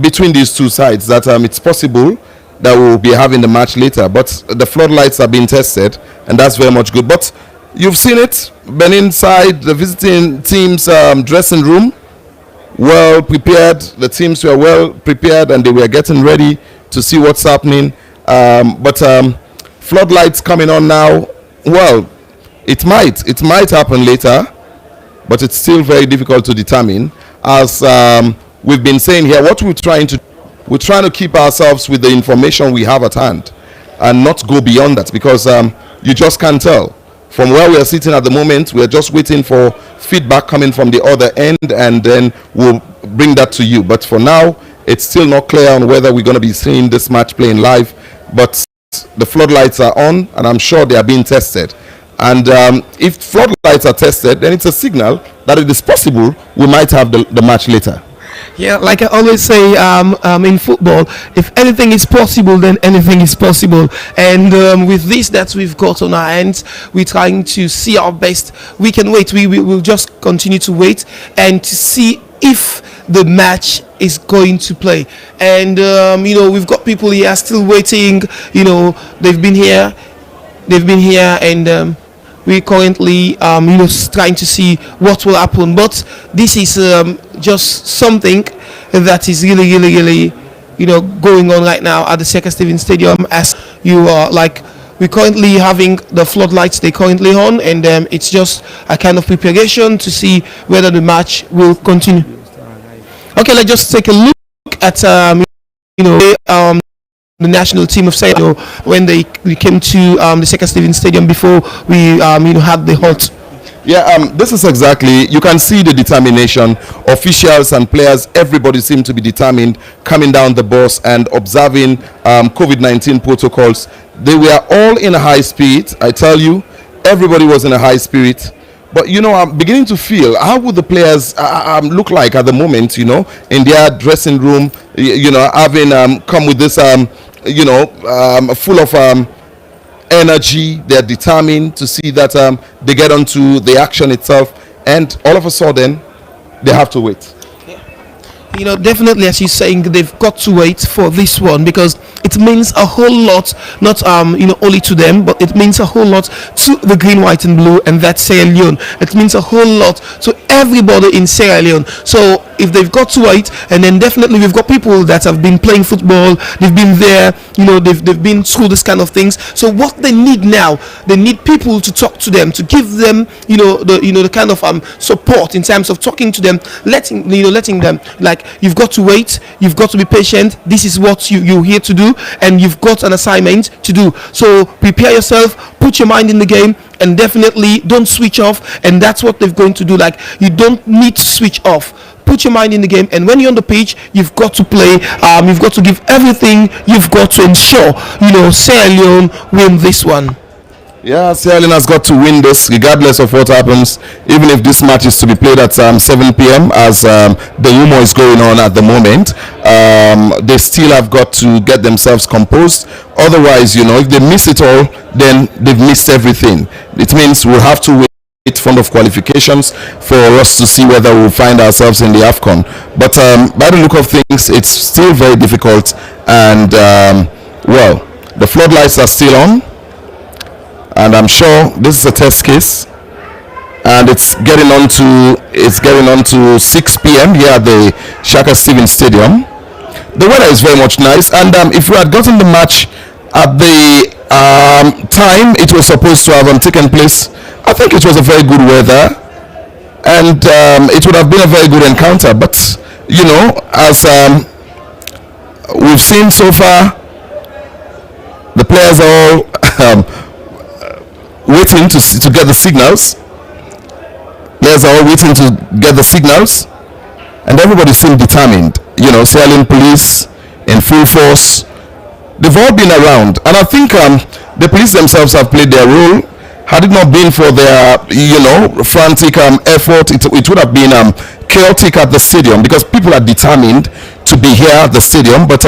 between these two sides that it's possible that we'll be having the match later. But the floodlights are being tested, and that's very much good. But you've seen it, Benin side, the visiting team's dressing room, well prepared. The teams were well prepared, and they were getting ready to see what's happening. But floodlights coming on now, well, it might happen later, but it's still very difficult to determine. As we've been saying here, what we're trying to keep ourselves with the information we have at hand and not go beyond that, because you just can't tell. From where we are sitting at the moment, we are just waiting for feedback coming from the other end, and then we'll bring that to you. But for now, it's still not clear on whether we're going to be seeing this match playing live. But the floodlights are on, and I'm sure they are being tested. And if floodlights are tested, then it's a signal that it is possible we might have the match later. Yeah, like I always say in football, if anything is possible, then anything is possible. And with this that we've got on our hands, we're trying to see our best. We can wait. We will just continue to wait and to see if the match is going to play. And we've got people here still waiting. They've been here, and we're currently trying to see what will happen. But this is just something that is really going on right now at the Sir Stephen Stadium. As you are we're currently having the floodlights, they're currently on, and it's just a kind of preparation to see whether the match will continue. Okay, let's just take a look at the national team of Sierra Leone when we came to the Sir Stephen Stadium before we had the halt. Yeah, this is exactly, you can see the determination. Officials and players, everybody seemed to be determined, coming down the bus and observing COVID-19 protocols. They were all in a high spirit, I tell you. Everybody was in a high spirit. But I'm beginning to feel, how would the players look like at the moment, in their dressing room, having come with this, full of energy. They're determined to see that they get onto the action itself, and all of a sudden they have to wait. Definitely, as you're saying, they've got to wait for this one, because it means a whole lot, not only to them, but it means a whole lot to the green, white and blue, and that's Sierra Leone. It means a whole lot to everybody in Sierra Leone. So if they've got to wait, and then definitely we've got people that have been playing football, they've been there, they've been through this kind of things. So what they need now, they need people to talk to them, to give them the kind of support in terms of talking to them, letting them, like, you've got to wait, you've got to be patient, this is what you're here to do, and you've got an assignment to do. So prepare yourself, put your mind in the game, and definitely don't switch off. And that's what they're going to do. Like, you don't need to switch off. Put your mind in the game, and when you're on the pitch, you've got to play. You've got to give everything. You've got to ensure Sierra Leone win this one. Yeah, Sierra Leone has got to win this regardless of what happens, even if this match is to be played at 7 p.m. as the rumor is going on at the moment. They still have got to get themselves composed. Otherwise, if they miss it all, then they've missed everything. It means we'll have to wait front of qualifications for us to see whether we'll find ourselves in the AFCON. But by the look of things, it's still very difficult, and the floodlights are still on. And I'm sure this is a test case, and it's getting on to 6 p.m. here at the Sir Stephen Stadium. The weather is very much nice, and if we had gotten the match at the time it was supposed to have taken place, I think it was a very good weather, and it would have been a very good encounter. But as we've seen so far, the players are all waiting to get the signals. Players are all waiting to get the signals, and everybody seems determined. Sierra Leone police in full force. They've all been around, and I think the police themselves have played their role. Had it not been for their frantic effort, it would have been chaotic at the stadium, because people are determined to be here at the stadium, but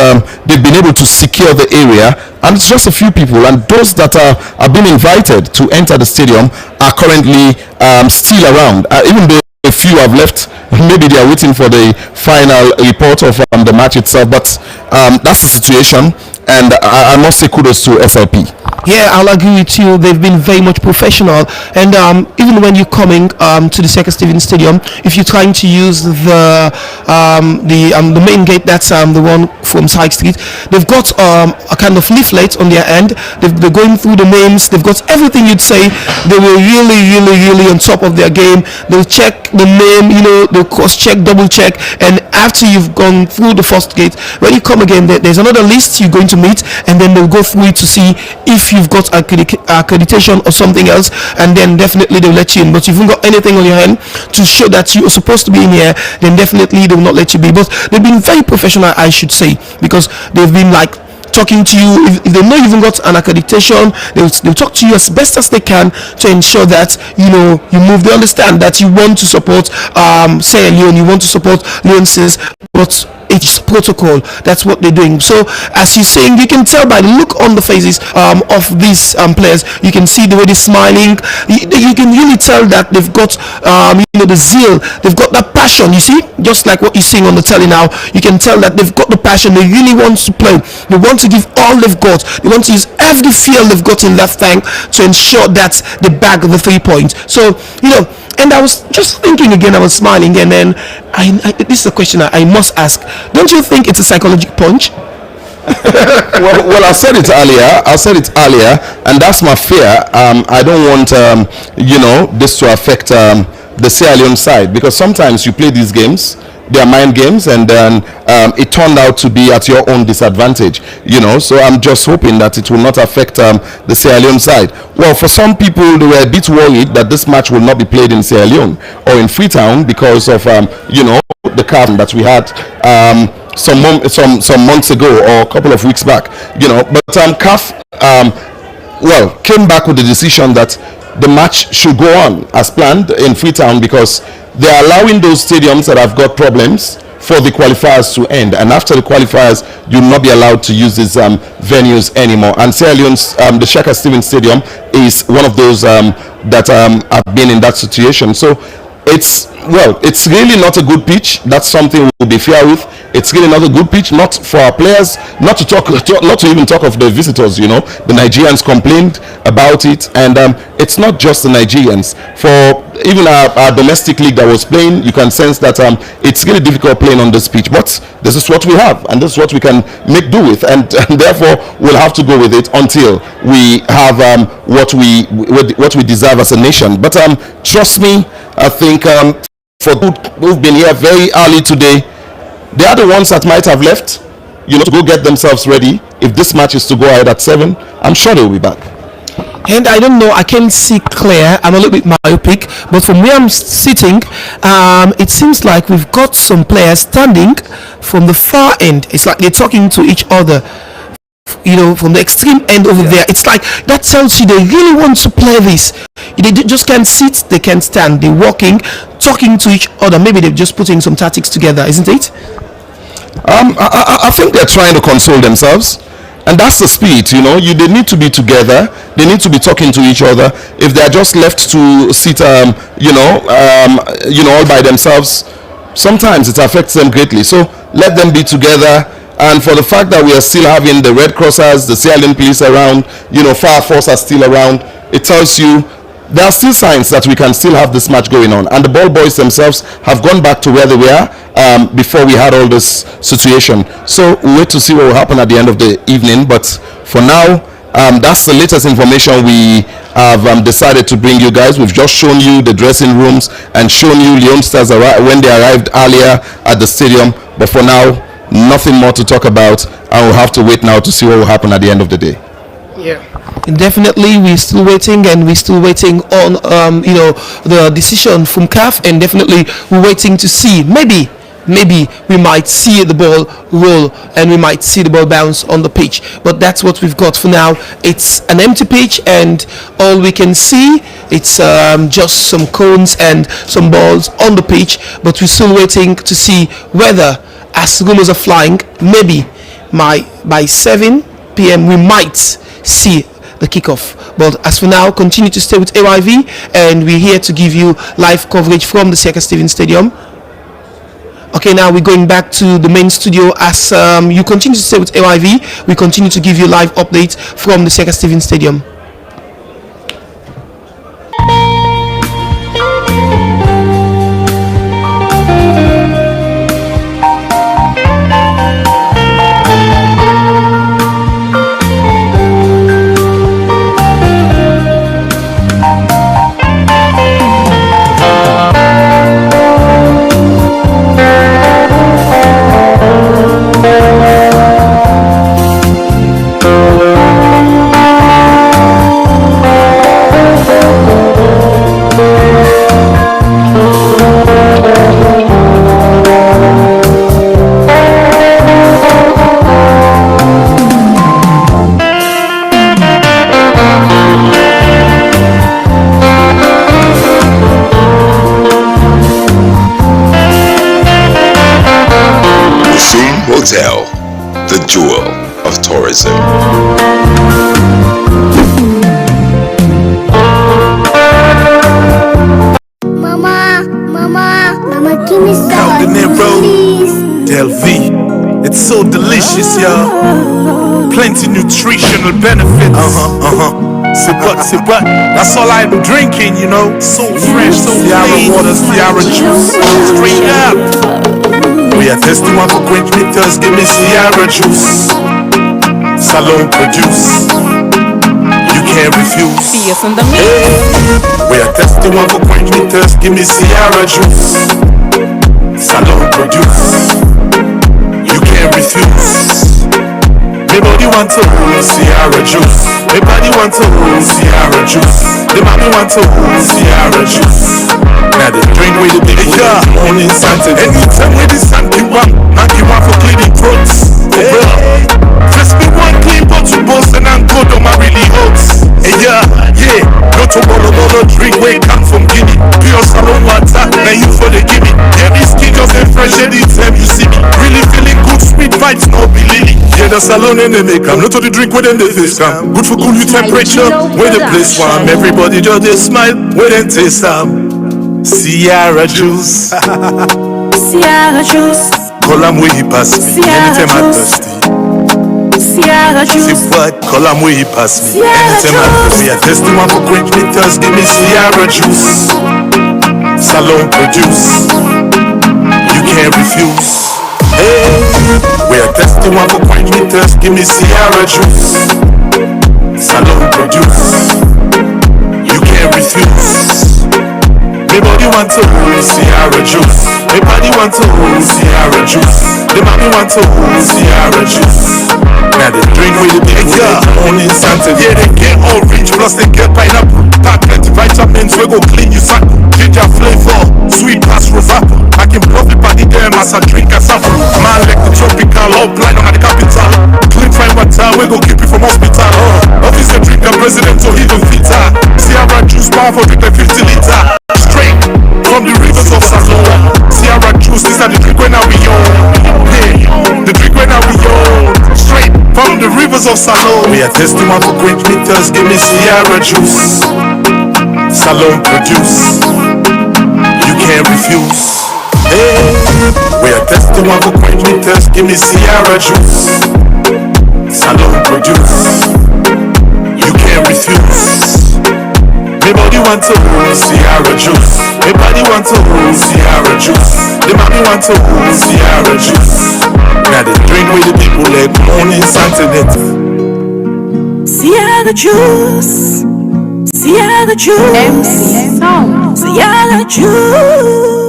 they've been able to secure the area, and it's just a few people, and those that are being invited to enter the stadium are currently still around, even though a few have left. Maybe they are waiting for the final report of the match itself. But that's the situation, and I must say kudos to SLP. Yeah, I'll agree with you. They've been very much professional, and even when you're coming to the Second Stephen Stadium, if you're trying to use the main gate, that's the one from Side Street, they've got a kind of leaflet on their end. They're going through the names. They've got everything you'd say. They were really on top of their game. They'll check the name, they'll cross-check, double-check, and after you've gone through the first gate, when you come again, there's another list you're going to meet, and then they'll go through it to see if you've got accreditation or something else, and then definitely they'll let you in. But if you've got anything on your hand to show that you are supposed to be in here, then definitely they will not let you be. But they've been very professional, I should say, because they've been like talking to you. If they know you even got an accreditation, they'll talk to you as best as they can to ensure that you move. They understand that you want to support Sierra Leone, you want to support Leone's, but it's protocol. That's what they're doing. So as you're saying, you can tell by the look on the faces of these players. You can see the way they're smiling. You can really tell that they've got the zeal, they've got that passion. You see, just like what you're seeing on the telly now, you can tell that they've got the passion. They really want to play. They want to give all they've got. They want to use every field they've got in that thing to ensure that they bag the 3 points. So and I was just thinking again, I was smiling, and then this is a question I must ask. Don't you think it's a psychological punch? well, I said it earlier, and that's my fear. I don't want this to affect the Sierra Leone side, because sometimes you play these games, they are mind games, and then it turned out to be at your own disadvantage, so I'm just hoping that it will not affect the Sierra Leone side. Well, for some people, they were a bit worried that this match will not be played in Sierra Leone or in Freetown because of the CAF that we had some months ago or a couple of weeks back, but CAF came back with the decision that the match should go on as planned in Freetown, because they are allowing those stadiums that have got problems for the qualifiers to end, and after the qualifiers you'll not be allowed to use these venues anymore. And Sierra Leone's the Shaka Stevens Stadium is one of those that have been in that situation. So it's really not a good pitch. That's something we'll be fair with. It's really not a good pitch, not for our players, not to even talk of the visitors. The Nigerians complained about it, and it's not just the Nigerians. For even our domestic league that was playing, you can sense that it's really difficult playing on this pitch. But this is what we have, and this is what we can make do with, and therefore we'll have to go with it until we have what we deserve as a nation. But trust me, I think for those who've been here very early today, they are the ones that might have left, to go get themselves ready. If this match is to go ahead at 7, I'm sure they'll be back. And I don't know, I can't see clear. I'm a little bit myopic, but from where I'm sitting, it seems like we've got some players standing from the far end. It's like they're talking to each other, from the extreme end over there. It's like that tells you they really want to play this. They just can't sit, they can't stand. They're walking, talking to each other. Maybe they're just putting some tactics together, isn't it? I think they're trying to console themselves, and that's the spirit. They need to be together. They need to be talking to each other. If they're just left to sit all by themselves, sometimes it affects them greatly. So let them be together. And for the fact that we are still having the Red Crossers, the Sierra Leone police around, Fire Force are still around, it tells you there are still signs that we can still have this match going on. And the ball boys themselves have gone back to where they were before we had all this situation. So we'll wait to see what will happen at the end of the evening. But for now, that's the latest information we have decided to bring you guys. We've just shown you the dressing rooms and shown you Leone Stars when they arrived earlier at the stadium. But for now, nothing more to talk about, and we'll have to wait now to see what will happen at the end of the day. Yeah, and definitely we're still waiting, and we're still waiting on the decision from CAF, and definitely we're waiting to see. Maybe we might see the ball roll and we might see the ball bounce on the pitch, but that's what we've got for now. It's an empty pitch, and all we can see, it's just some cones and some balls on the pitch, but we're still waiting to see whether, as rumors are flying, maybe by 7 p.m. we might see the kickoff. But as for now, continue to stay with AYV, and we're here to give you live coverage from the Sir Stephen Stadium. Okay, now we're going back to the main studio. As you continue to stay with AYV, we continue to give you live updates from the Sir Stephen Stadium. Hotel, the jewel of tourism. Mama, give me some. Del V, it's so delicious, y'all. Plenty nutritional benefits. Say what? That's all I've been drinking, you know. So fresh, so Sierra water, Sierra juice, straight up. We are testing one for quench me thirst, give me Sierra juice. Salon produce, you can't refuse. We are testing one for quench me thirst, give me Sierra juice. Salon produce, you can't refuse. Everybody want to hold Sierra juice. Everybody want to hold Sierra juice. The mommy want to hold Sierra juice. Now the drink with the big morning Santa. Anytime with the sun you want for cleaning throats. Hey, just be one clean bottle boss and I'm good on my really hopes. Hey, yeah, go to bottle drink where it come from Guinea. Pure salon water, now you for the gimme. Yeah, this kid just ain't fresh anytime you see me. Really feeling good, sweet vibes, no be lily. Yeah, the salon and they make come. Not to the drink where them they face come. Good for cool you temperature, where the place warm. Everybody just they smile, where they taste some. Sierra juice. Sierra juice. Call them where he pass me, anytime I'm thirsty. Sierra juice. See what? Call them where he pass me, anytime I'm thirsty. I testing one for quench me thirst, give me Sierra juice. Salon produce, you can't refuse. Hey, we are testing one for quench me thirst, give me Sierra juice. Salon produce, you can't refuse. Everybody want to hold Sierra juice. Everybody want to hold Sierra juice. The mommy want to hold Sierra juice. Now they drink with the big morning Santa. Yeah, they get orange plus they get pineapple. Pack plenty vitamins, we go clean you sack. Ginger flavor, sweet pass Rosapo. I can profit by the damn as I drink a sample. Man like the tropical, all blind on the capital. Clean fine water, we go keep it from hospital. Officer drink a president or even fitter. Sierra juice powerful, drink like 50 liter. Straight from the rivers of Salon. Sierra juice, this are the drink when I we own. Hey, the drink when I we own. Straight from the rivers of Salon. We are testing one for quench me thirst, give me Sierra juice. Salon produce, you can't refuse. Hey, we are testing one for quench me thirst, give me Sierra juice. Salon produce, you can't refuse. Everybody want to hold Sierra juice. Everybody want to hold Sierra juice. The mommy want to hold Sierra juice. Now they drink with the people like morning Santa. Sierra juice. Sierra juice. MC Sound. Sierra juice.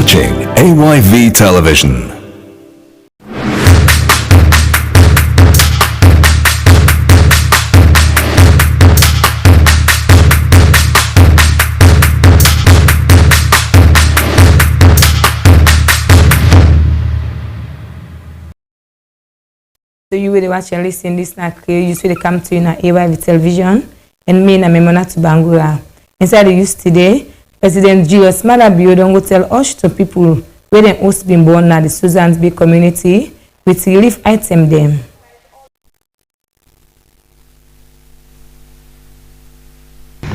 watching AYV Television. So you will watch and listen this now. You see they come to you na AYV Television and me na Memona to Bangura. Inside the youth today, President Julius Malabio don't go tell us to people where them host been born na the Susan's Bay community with relief item them.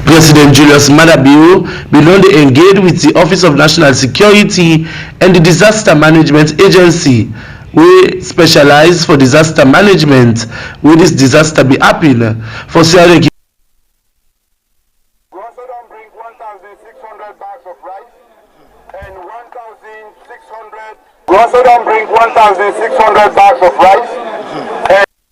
President Julius Malabio belong to engage with the Office of National Security and the Disaster Management Agency. We specialize for disaster management. Will this disaster be happening for Sierra Leone? We also don't bring 1,600 bags of rice.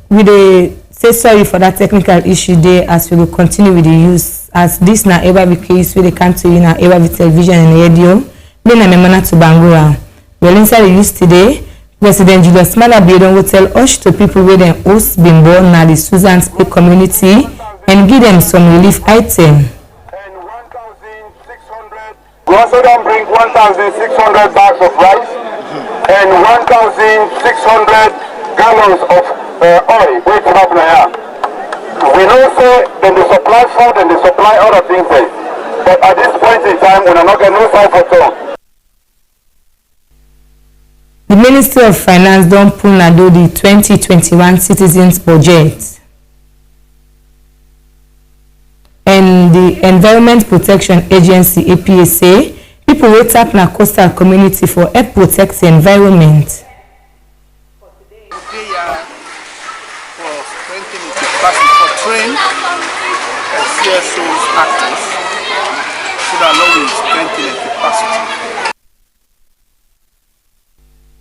We dey say sorry for that technical issue there as we will continue with the use as this na AYV case we dey come to you na AYV Television and radio. Me na Memona to Bangura. Well inside the use today, President Julius Malabio don go tell us to people where dem host been born na the Susan's Bay community and give them some relief item. We also don't bring 1,600 bags of rice and 1,600 gallons of oil. Wait up now. We know say then they supply food and they supply other things there. But at this point in time, we are not getting no side for all. The Ministry of Finance don pull na do the 2021 citizens budget. And the Environment Protection Agency APA say people wey tap na coastal community for help protect the environment. Train CSOs actors so that law will strengthen their capacity.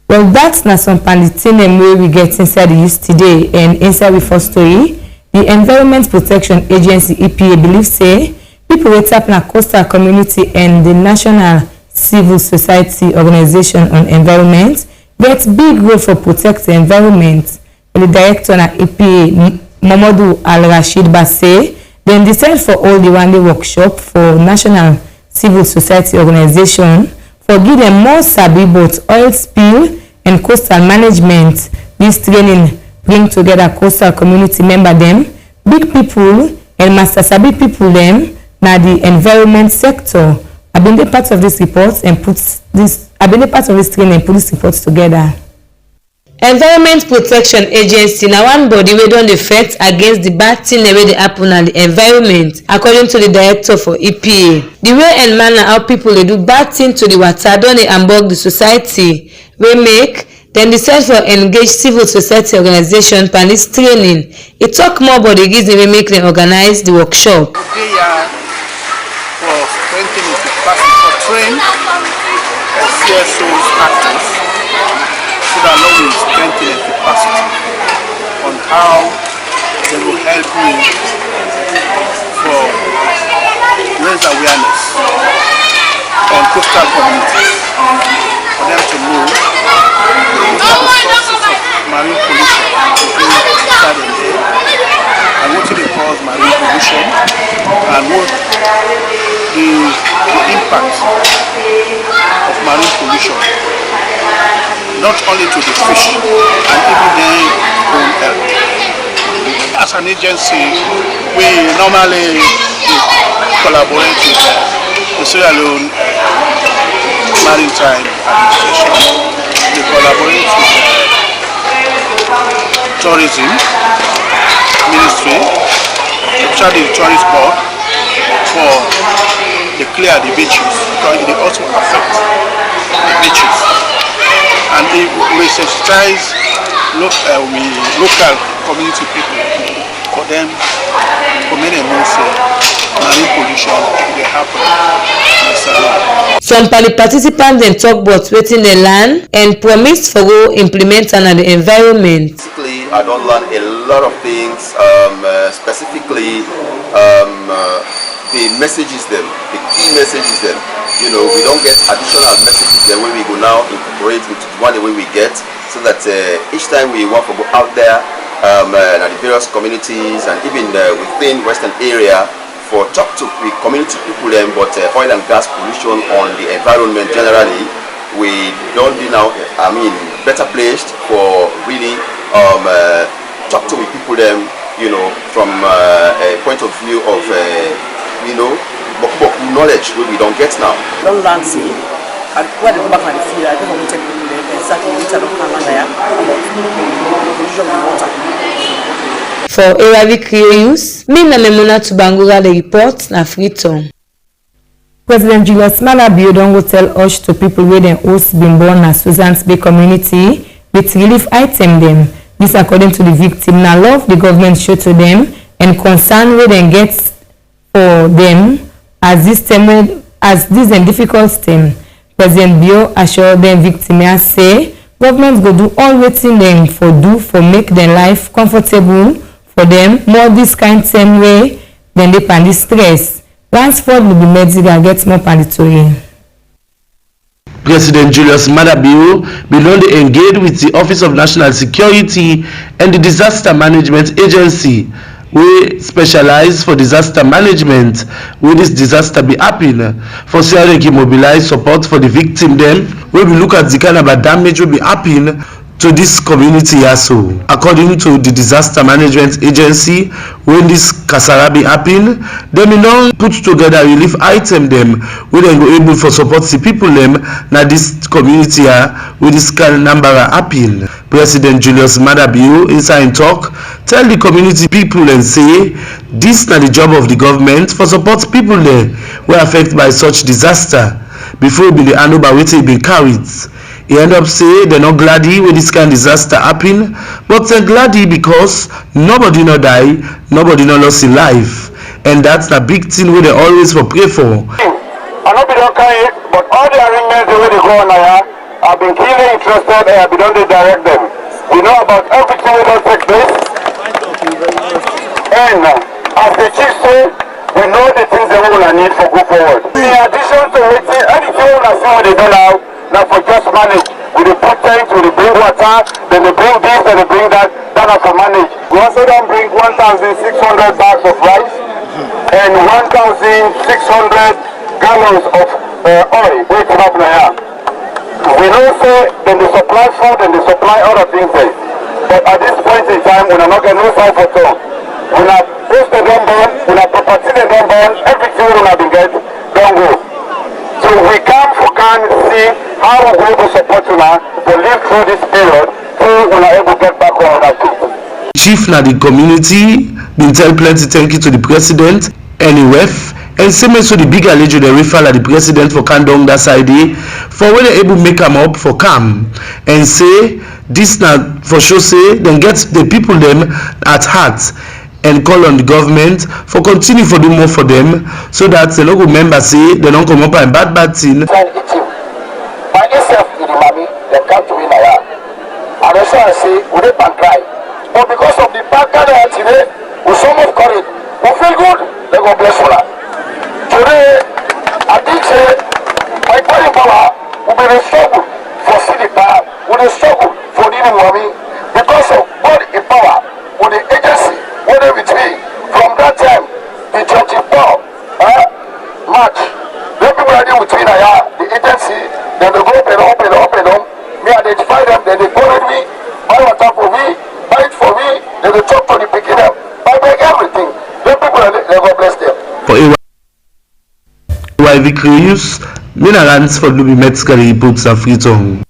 Well, that's not some panditinem where we get inside the youth today and inside the first story. The Environment Protection Agency EPA believes say people wey tap na coastal community and the National Civil Society Organization on Environment get big role for protect the environment. And the director na EPA Mamadou Al-Rashid Basse then decide for all the one-day workshop for National Civil Society Organization for give them more sabi both oil spill and coastal management. This training bring together coastal community member them, big people and master sabi people them na the environment sector. I've been the part of this report and put this. I've been the part of this training and put this report together. Environment Protection Agency na one body wey don dey fight against the bad thing wey dey happen na the environment, according to the director for EPA. The way and manner how people dey do bad thing to the water don dey hamburg the society wey make dem decide for engage civil society organization for this training. E talk more about the reason wey make dem organize the workshop. They are for strengthening the capacity for train CSOs actors so that law will strengthen their capacity on how they will help me for raise awareness on coastal communities for them to know what are the sources of marine pollution inside in there and what they cause marine pollution and what the impact of marine pollution not only to the fish and even their own health. As an agency, we normally collaborate with the Sierra Leone Maritime Administration. We collaborate with the Tourism Ministry especially the tourist board, for the clear the beaches, because it also affects the beaches. And we sensitize local community people for them to make them know say marine pollution dey happen. Some participants then talk about wetin they learn and promise for go implement and the environment. Basically, I don't learn a lot of things, specifically the messages them, the key messages them. You know, we don't get additional messages the way we go now incorporate into one the way we get, so that each time we want to go out there and the various communities and even within Western area for talk to the community people then, but oil and gas pollution on the environment generally, we don't be now, better placed for really talk to the people then, you know, from a point of view of, knowledge we don't get now. Don't learn see, and when I go back and feel, I don't want to take exactly which I don't have pollution of water. For Arabic News, Mina Memona Tubangura the report na Freetown. President Julius Malabio don go tell us to people where dem host been born na Susan's Bay community with relief item them. This according to the victim. Now love the government show to them and concern where dem get for them as this difficult time. President Bio assure them victim say government go do all wetin dem for do for make their life comfortable for them more this kind same way than they pan the stress. Transport will be medical get more mandatory. President Julius Madabio belong to engage with the Office of National Security and the Disaster Management Agency, we specialize for disaster management. Will this disaster be happen? For CRK mobilize support for the victim then, when we look at the kind of damage will be happen to this community also. According to the Disaster Management Agency, when this kasara be happen, they will now put together relief item them, we then go able for support the people them na this community with this kind of number happen. President Julius Madabio inside talk tell the community people and say this na the job of the government for support people there were affected by such disaster before be the hand over wetin been carried. He end up say they're not glady when this kind of disaster happen, but they're glady because nobody no die, nobody no lost his life, and that's the big thing we they always for pray for. I know we don't carry it, but all the arrangements the way they go on now, I've been keenly interested and I've been on to direct them. We know about everything that takes place, and as the chief said, we know the things that we're gonna need for go forward. In addition to anything we're gonna see what they do now. Now for just manage, with the put tanks, with the bring water, then they bring this, then they bring that are for manage. We also don't bring 1,600 bags of rice and 1,600 gallons of oil. Wait up now. We know say then they supply food and they supply other things there. But at this point in time, we're not getting no side for all. When I post the don't burn, when I property the don't burn, everything we're gonna be get, don't go. So we can see how we're going to support you now to live through this period so we're able to get back on our feet. Chief na the community been tell plenty thank you to the president anyway, and same so the big allegiance they refer at the president for Kandong that side for when they able make them up for calm and say this na for sure say then get the people them at heart and call on the government for continue for do more for them so that the local members say they don't come up and bad thing. By itself in the money, they come to me now. And also I say, we did not cry. But because of the bad kind of today, we so much courage. We feel good, they go bless you. Today, I think say, my body power will be the struggle for city power, will the struggle for the money because of body power with the agency. Whatever it be, from that time, the 24 March, the people are there between the agency, then they go open, me identify them, then they follow me, buy water for me, buy it for me, then they talk to the beginner, buy everything. The people are there, they go bless them. For AYV Crews, Minerals for Luby Metzger reports are Freetown.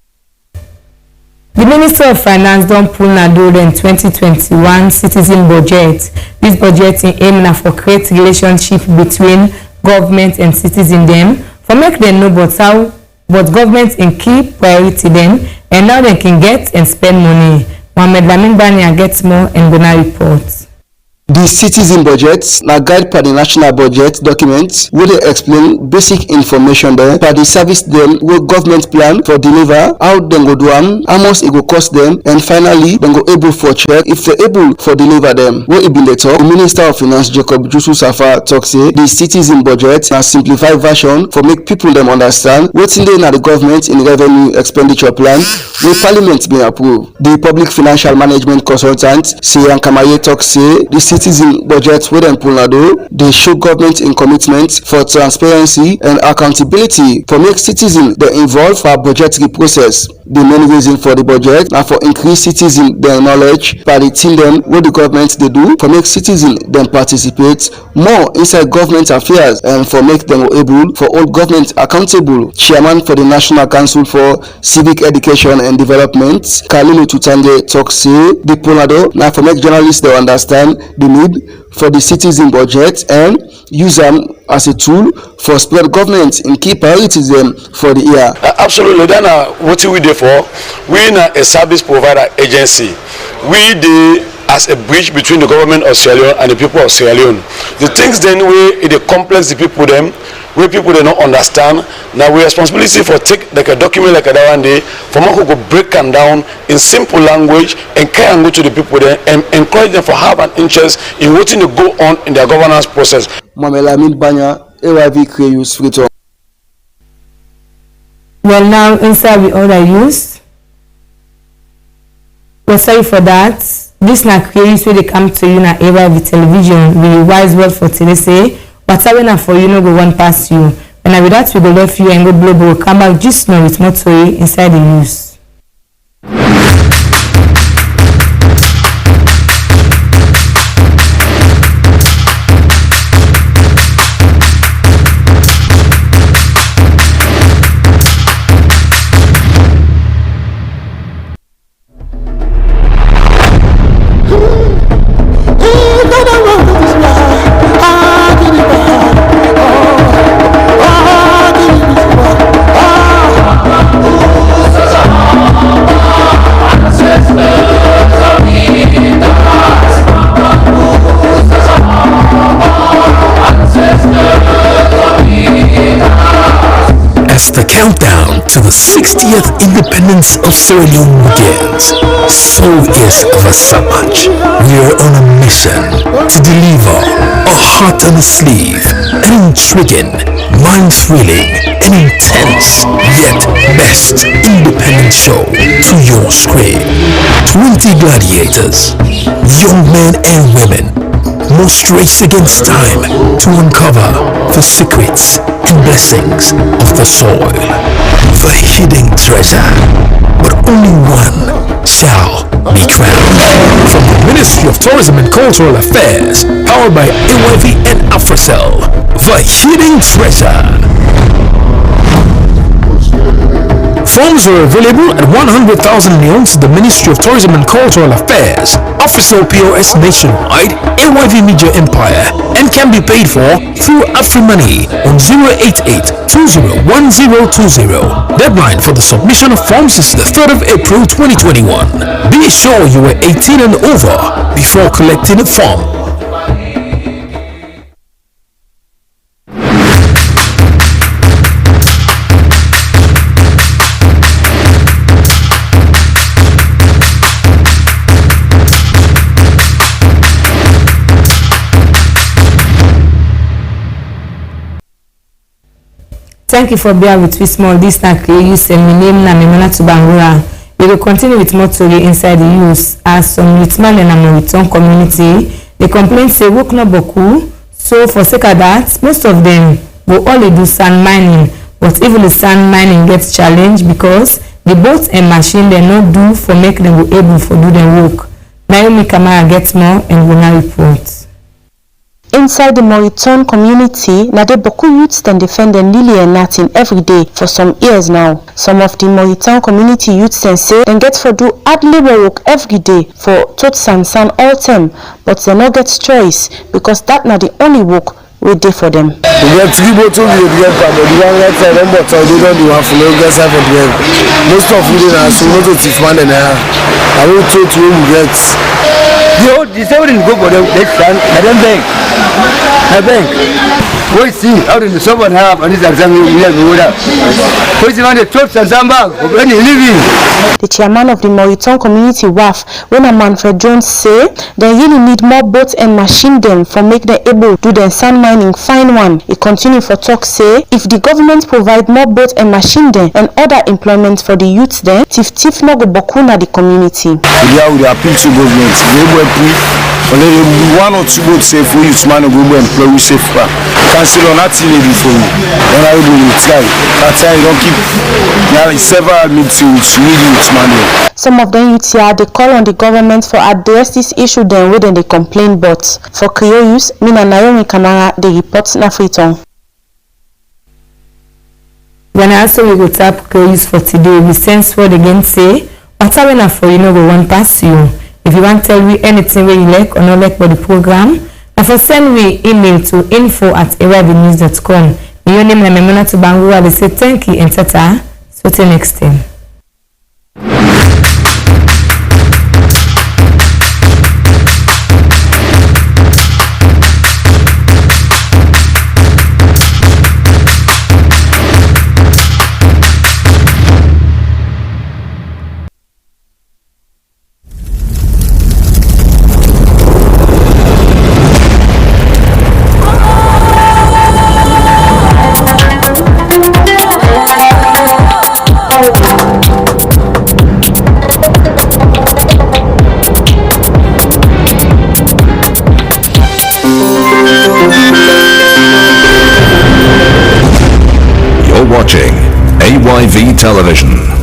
The The Minister of Finance don pull na do dem 2021 citizen budget. This budgeting aim na for create relationship between government and citizen dem for make dem know but government in key priority dem and how dem can get and spend money. Mohammed Lamin Bania gets more and Gona reports. The citizen budget na guide per the national budget document wey dey explain basic information there per the service dem wey government plan for deliver, how dem go do am, how much e go cost dem, and finally dem go able for check if they able for deliver dem. Wey e bin dey talk, the Minister of Finance Jacob Jusu Safa talk say the citizen budget na simplified version for make people dem understand wetin dey na the government in revenue expenditure plan wey parliament bin approve. The public financial management consultant Siyan Kamaye talk say the citizen budget wey dem pull na do dey show government in commitment for transparency and accountability for make citizens dey involve for budgetary process. The main reason for the budget na for increase citizen their knowledge by the thing dem wey the government dey do for make citizens dem participate more inside government affairs and for make dem able for hold government accountable. Chairman for the National Council for Civic Education and Development Kalilu Tutange talk say the pull na for make journalists dey understand the need for the citizen budget and use them as a tool for spread government in key priorities for the year. Absolutely, then what we do for, we are a service provider agency. We do as a bridge between the government of Sierra Leone and the people of Sierra Leone. The things then we it complex the people them where people they don't understand. Now we responsibility for take like a document like that one day for more who go break them down in simple language and can go to the people there and encourage them for have an interest in what to go on in their governance process. Mohammed Lamin Banya, AYV Creus Freetown. Well, now inside we other use. We're sorry for that. This na create where they come to you na AYV television. We wise word for today say, whatever na for you no go one past you. And with that we go left you and go global. We'll come back just now with more story inside the news. The countdown to the 60th independence of Sierra Leone begins. So is Vasamach. We are on a mission to deliver a heart on the sleeve, an intriguing, mind-thrilling, and intense, yet best independent show to your screen. 20 gladiators, young men and women, must race against time to uncover the secrets and blessings of the soil, the hidden treasure. But only one shall be crowned. From the Ministry of Tourism and Cultural Affairs, powered by AYV and Afrocell, the hidden treasure. Forms are available at 100,000 leones at the Ministry of Tourism and Cultural Affairs, Official POS Nationwide, AYV Media Empire, and can be paid for through AfriMoney on 088-201020. Deadline for the submission of forms is the 3rd of April 2021. Be sure you are 18 and over before collecting a form. Thank you for being with me small. This na use and my name na Memona Tubangura. We will continue with more story inside the use as some youthman and Amoriton community. They complain say work no boku. So for sake of that, most of them will only do sand mining. But even the sand mining gets challenged because the boats and machine they not do for make them be able for do their work. Naomi Kamara gets more and will now report. inside the Moriton community, na the Boku youths then defend the Lily and Natin every day for some years now. Some of the Moriton community youths then say they get for do hard labor work every day for tot san all time, but they no get choice because that not the only work we do for them. We get 3 bottles we get but the one right side one bottle they don't do one for no get side for them. Most of you are so not to thief man and I will tell you we get the same go for them next time I don't bank. I bank. We see how did someone have and this exam we have order. Who's the one that talks and some bag when you living? The chairman of the Moriton community WAF, when Manfred Jones say they really need more boats and machine them for make them able to do their sand mining fine one. He continue for talk say if the government provide more boats and machine them and other employment for the youths then tif no go boku na the community. Yeah, we appeal to government. They will prove only 1 or 2 boats safe for youths man go employ we safe. Cancel on that thing before me. When I will try. That's why I don't keep now several meetings with youths man. Some of them youths here they call on the government for address this issue then when they complain, but for Kriyo Mina Naomi Kamara they report na Freetown. When I also we go tap Kriyo for today, we sense what again say whatever na for you know go one pass you. If you want to tell me anything where you like or not like for the program, and for send me email to info@awarenews.com. Your name na Memona to Bangura. They say thank you and tata. So till next time. Watching AYV Television.